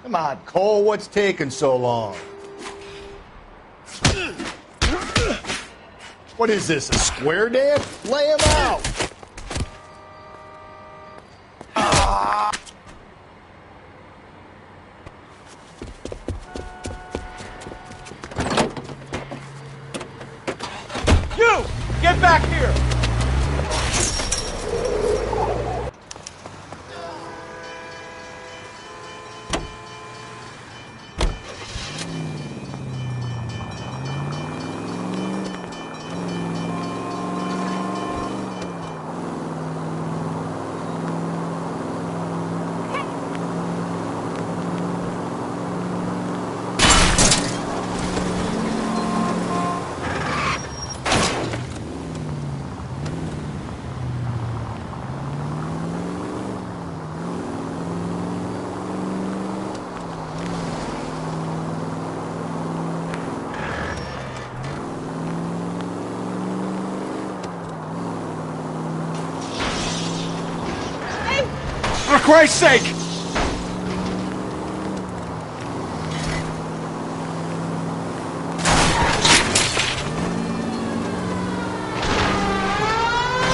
Come on, Cole, what's taking so long? What is this, a square dance? Lay him out! Get back here! For Christ's sake!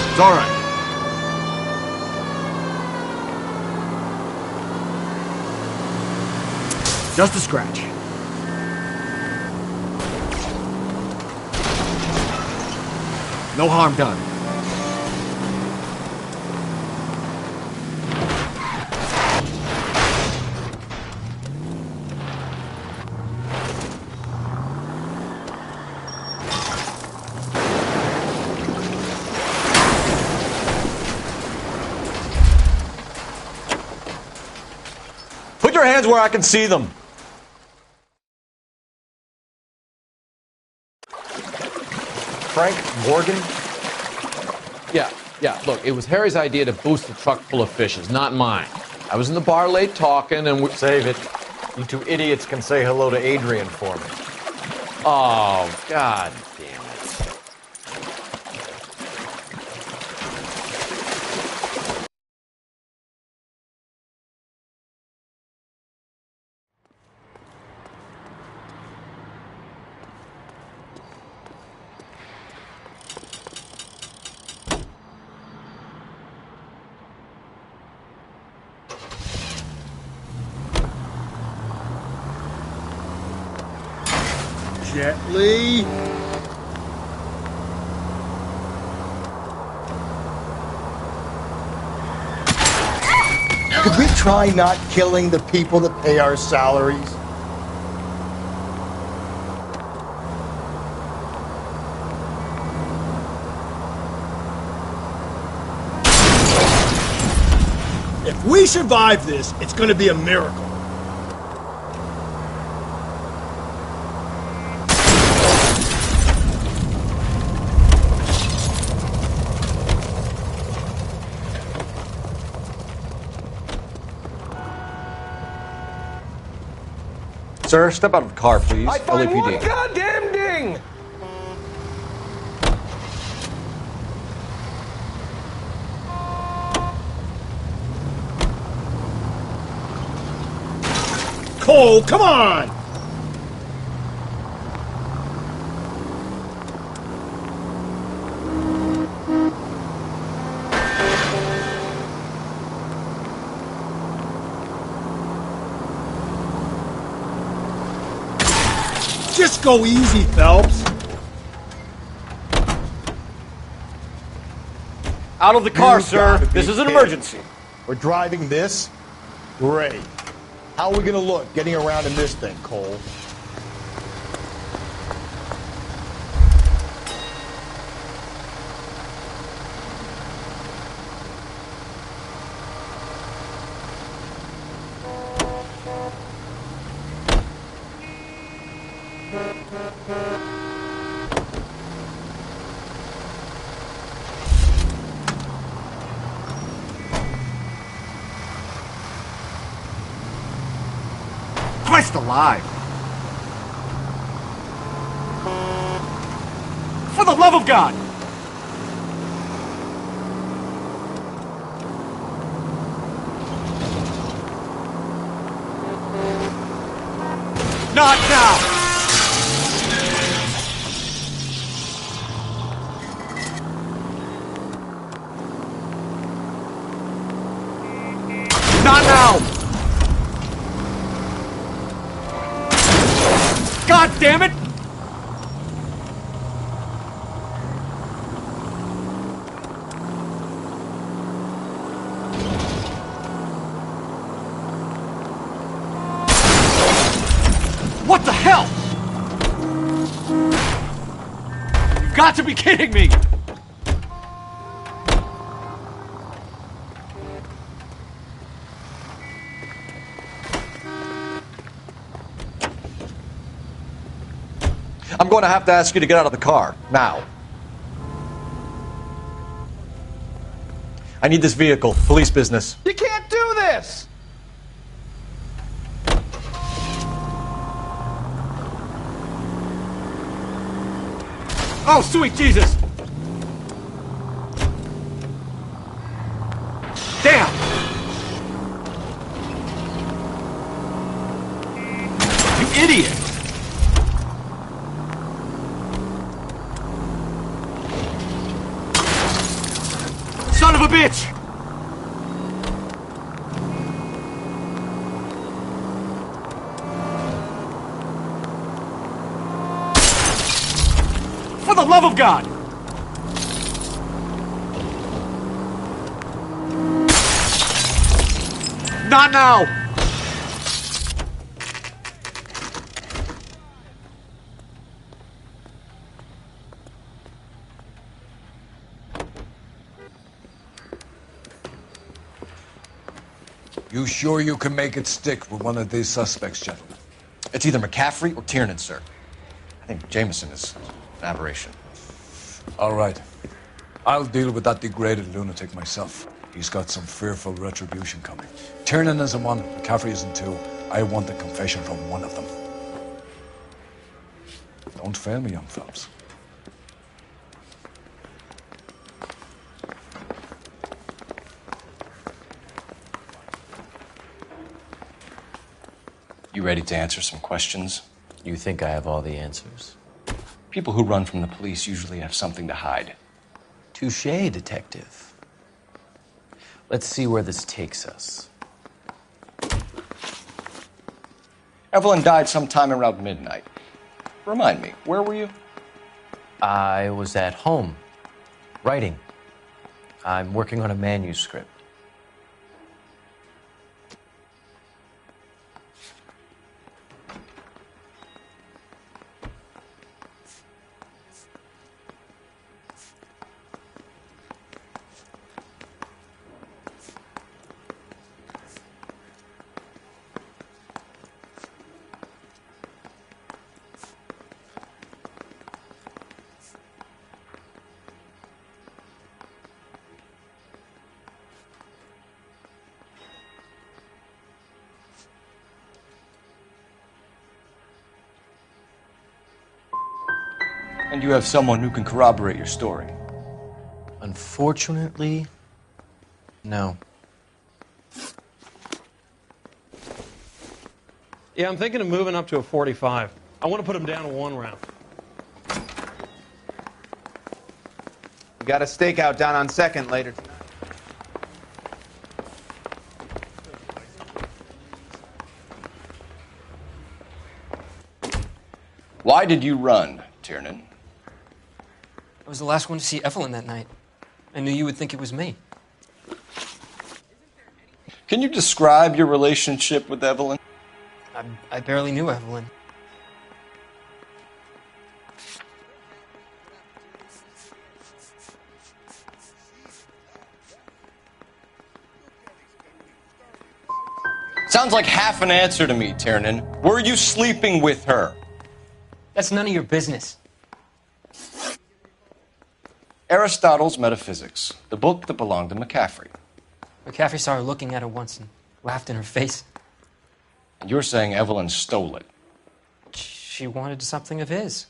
It's all right. Just a scratch. No harm done. Put your hands where I can see them. Frank Morgan? Yeah, look, it was Harry's idea to boost the truck full of fishes, not mine. I was in the bar late talking and we... Save it. You two idiots can say hello to Adrian for me. Oh, God damn it. Gently. Could we try not killing the people that pay our salaries? If we survive this, it's going to be a miracle. Sir, step out of the car, please. I find one LAPD. goddamn ding! Cole, come on! Just go easy, Phelps. Out of the car, You sir. gotta be This is an kidding. emergency. We're driving this? Great. How are we gonna look getting around in this thing, Cole? Christ alive! For the love of God! Not now! Not now! God damn it! got to be kidding me! I'm going to have to ask you to get out of the car, now. I need this vehicle. Police business. You can't do this! Oh, sweet Jesus! Damn! You idiot! Son of a bitch! For the love of God! Not now! You sure you can make it stick with one of these suspects, gentlemen? It's either McCaffrey or Tiernan, sir. I think Jameson is an aberration. All right. I'll deal with that degraded lunatic myself. He's got some fearful retribution coming. Tiernan isn't one, McCaffrey isn't two. I want a confession from one of them. Don't fail me, young fellas. You ready to answer some questions? You think I have all the answers? People who run from the police usually have something to hide. Touché, detective. Let's see where this takes us. Evelyn died sometime around midnight. Remind me, where were you? I was at home, writing. I'm working on a manuscript. And you have someone who can corroborate your story. Unfortunately, no. Yeah, I'm thinking of moving up to a 45. I want to put him down to 1 round. We got a stakeout down on 2nd later tonight. Why did you run, Tiernan? I was the last one to see Evelyn that night. I knew you would think it was me. Can you describe your relationship with Evelyn? I barely knew Evelyn. Sounds like half an answer to me, Tiernan. Were you sleeping with her? That's none of your business. Aristotle's Metaphysics, the book that belonged to McCaffrey. McCaffrey saw her looking at her once and laughed in her face. And you're saying Evelyn stole it? She wanted something of his.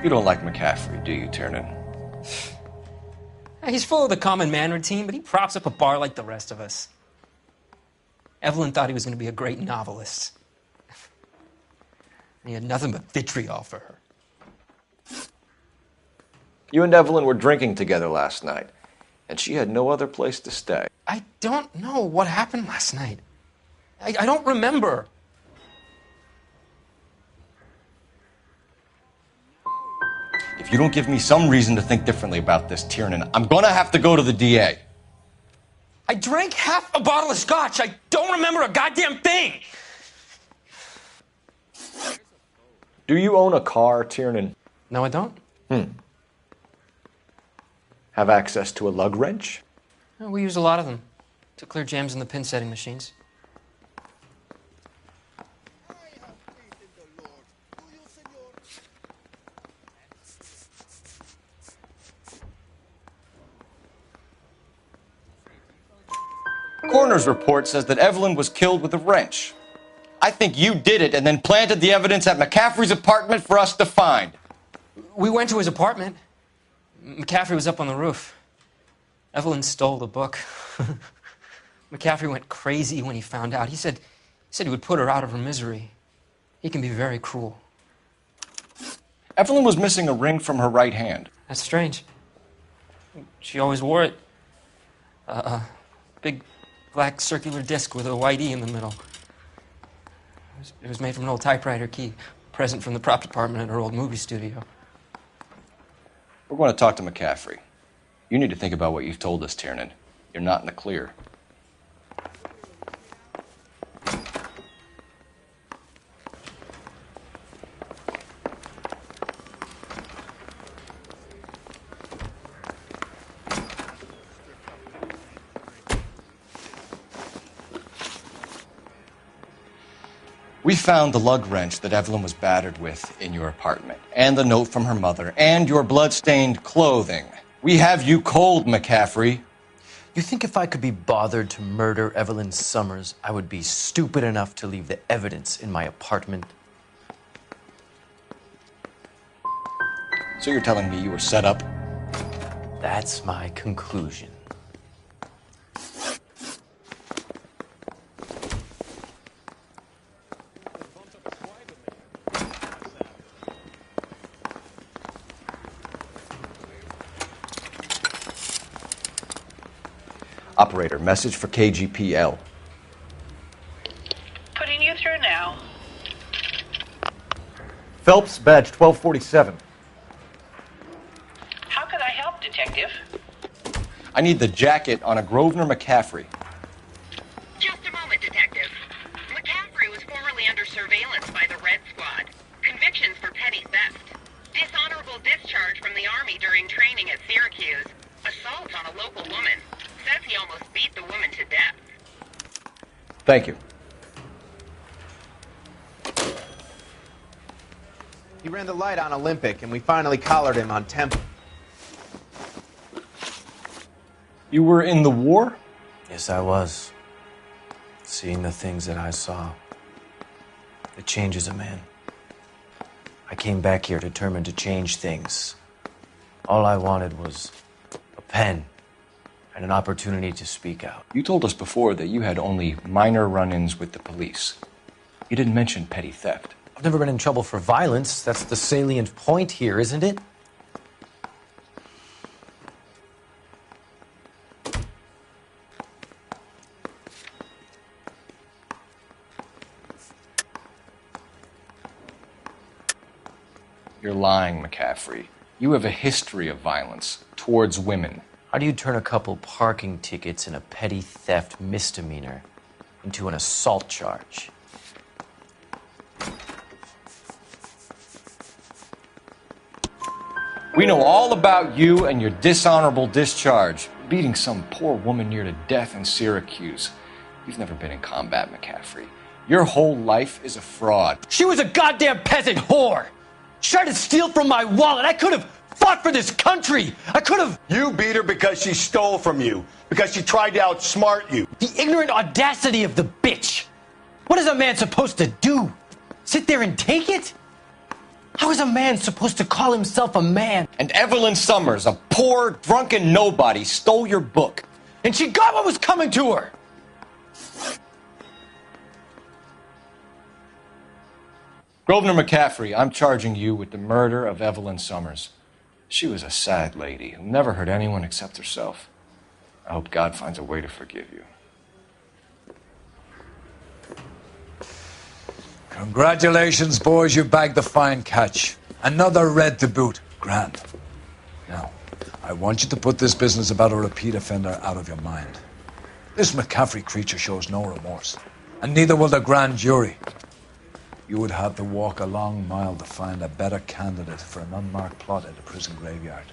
You don't like McCaffrey, do you, Tiernan? He's full of the common man routine, but he props up a bar like the rest of us. Evelyn thought he was going to be a great novelist. And he had nothing but vitriol for her. You and Evelyn were drinking together last night, and she had no other place to stay. I don't know what happened last night. I don't remember. If you don't give me some reason to think differently about this, Tiernan, I'm gonna have to go to the DA. I drank half a bottle of scotch. I don't remember a goddamn thing. Do you own a car, Tiernan? No, I don't. Have access to a lug wrench? We use a lot of them to clear jams in the pin setting machines. Coroner's report says that Evelyn was killed with a wrench. I think you did it and then planted the evidence at McCaffrey's apartment for us to find. We went to his apartment. McCaffrey was up on the roof. Evelyn stole the book. McCaffrey went crazy when he found out. He said he would put her out of her misery. He can be very cruel. Evelyn was missing a ring from her right hand. That's strange. She always wore it. Big black circular disc with a white E in the middle. It was made from an old typewriter key, a present from the prop department at her old movie studio. We're going to talk to McCaffrey. You need to think about what you've told us, Tiernan. You're not in the clear. We found the lug wrench that Evelyn was battered with in your apartment, and the note from her mother, and your blood-stained clothing. We have you cold, McCaffrey. You think if I could be bothered to murder Evelyn Summers, I would be stupid enough to leave the evidence in my apartment? So you're telling me you were set up? That's my conclusion. Operator, message for KGPL. Putting you through now. Phelps, badge 1247. How could I help, Detective? I need the jacket on a Grosvenor McCaffrey. Just a moment, Detective. McCaffrey was formerly under surveillance by the Red Squad. Convictions for petty theft. Dishonorable discharge from the Army during training at Syracuse. Assault on a local woman. Says he almost beat the woman to death. Thank you. He ran the light on Olympic, and we finally collared him on Temple. You were in the war? Yes, I was. Seeing the things that I saw. It changes a man. I came back here determined to change things. All I wanted was a pen and an opportunity to speak out. You told us before that you had only minor run-ins with the police. You didn't mention petty theft. I've never been in trouble for violence. That's the salient point here, isn't it? You're lying, McCaffrey. You have a history of violence towards women. How do you turn a couple parking tickets and a petty theft misdemeanor into an assault charge? We know all about you and your dishonorable discharge, beating some poor woman near to death in Syracuse. You've never been in combat, McCaffrey. Your whole life is a fraud. She was a goddamn peasant whore! She tried to steal from my wallet. I could have fought for this country. I could have... You beat her because she stole from you. Because she tried to outsmart you. The ignorant audacity of the bitch. What is a man supposed to do? Sit there and take it? How is a man supposed to call himself a man? And Evelyn Summers, a poor, drunken nobody, stole your book. And she got what was coming to her. Grosvenor McCaffrey, I'm charging you with the murder of Evelyn Summers. She was a sad lady who never hurt anyone except herself. I hope God finds a way to forgive you. Congratulations, boys. You bagged the fine catch. Another red to boot. Grand. Now, I want you to put this business about a repeat offender out of your mind. This McCaffrey creature shows no remorse. And neither will the grand jury. You would have to walk a long mile to find a better candidate for an unmarked plot at a prison graveyard.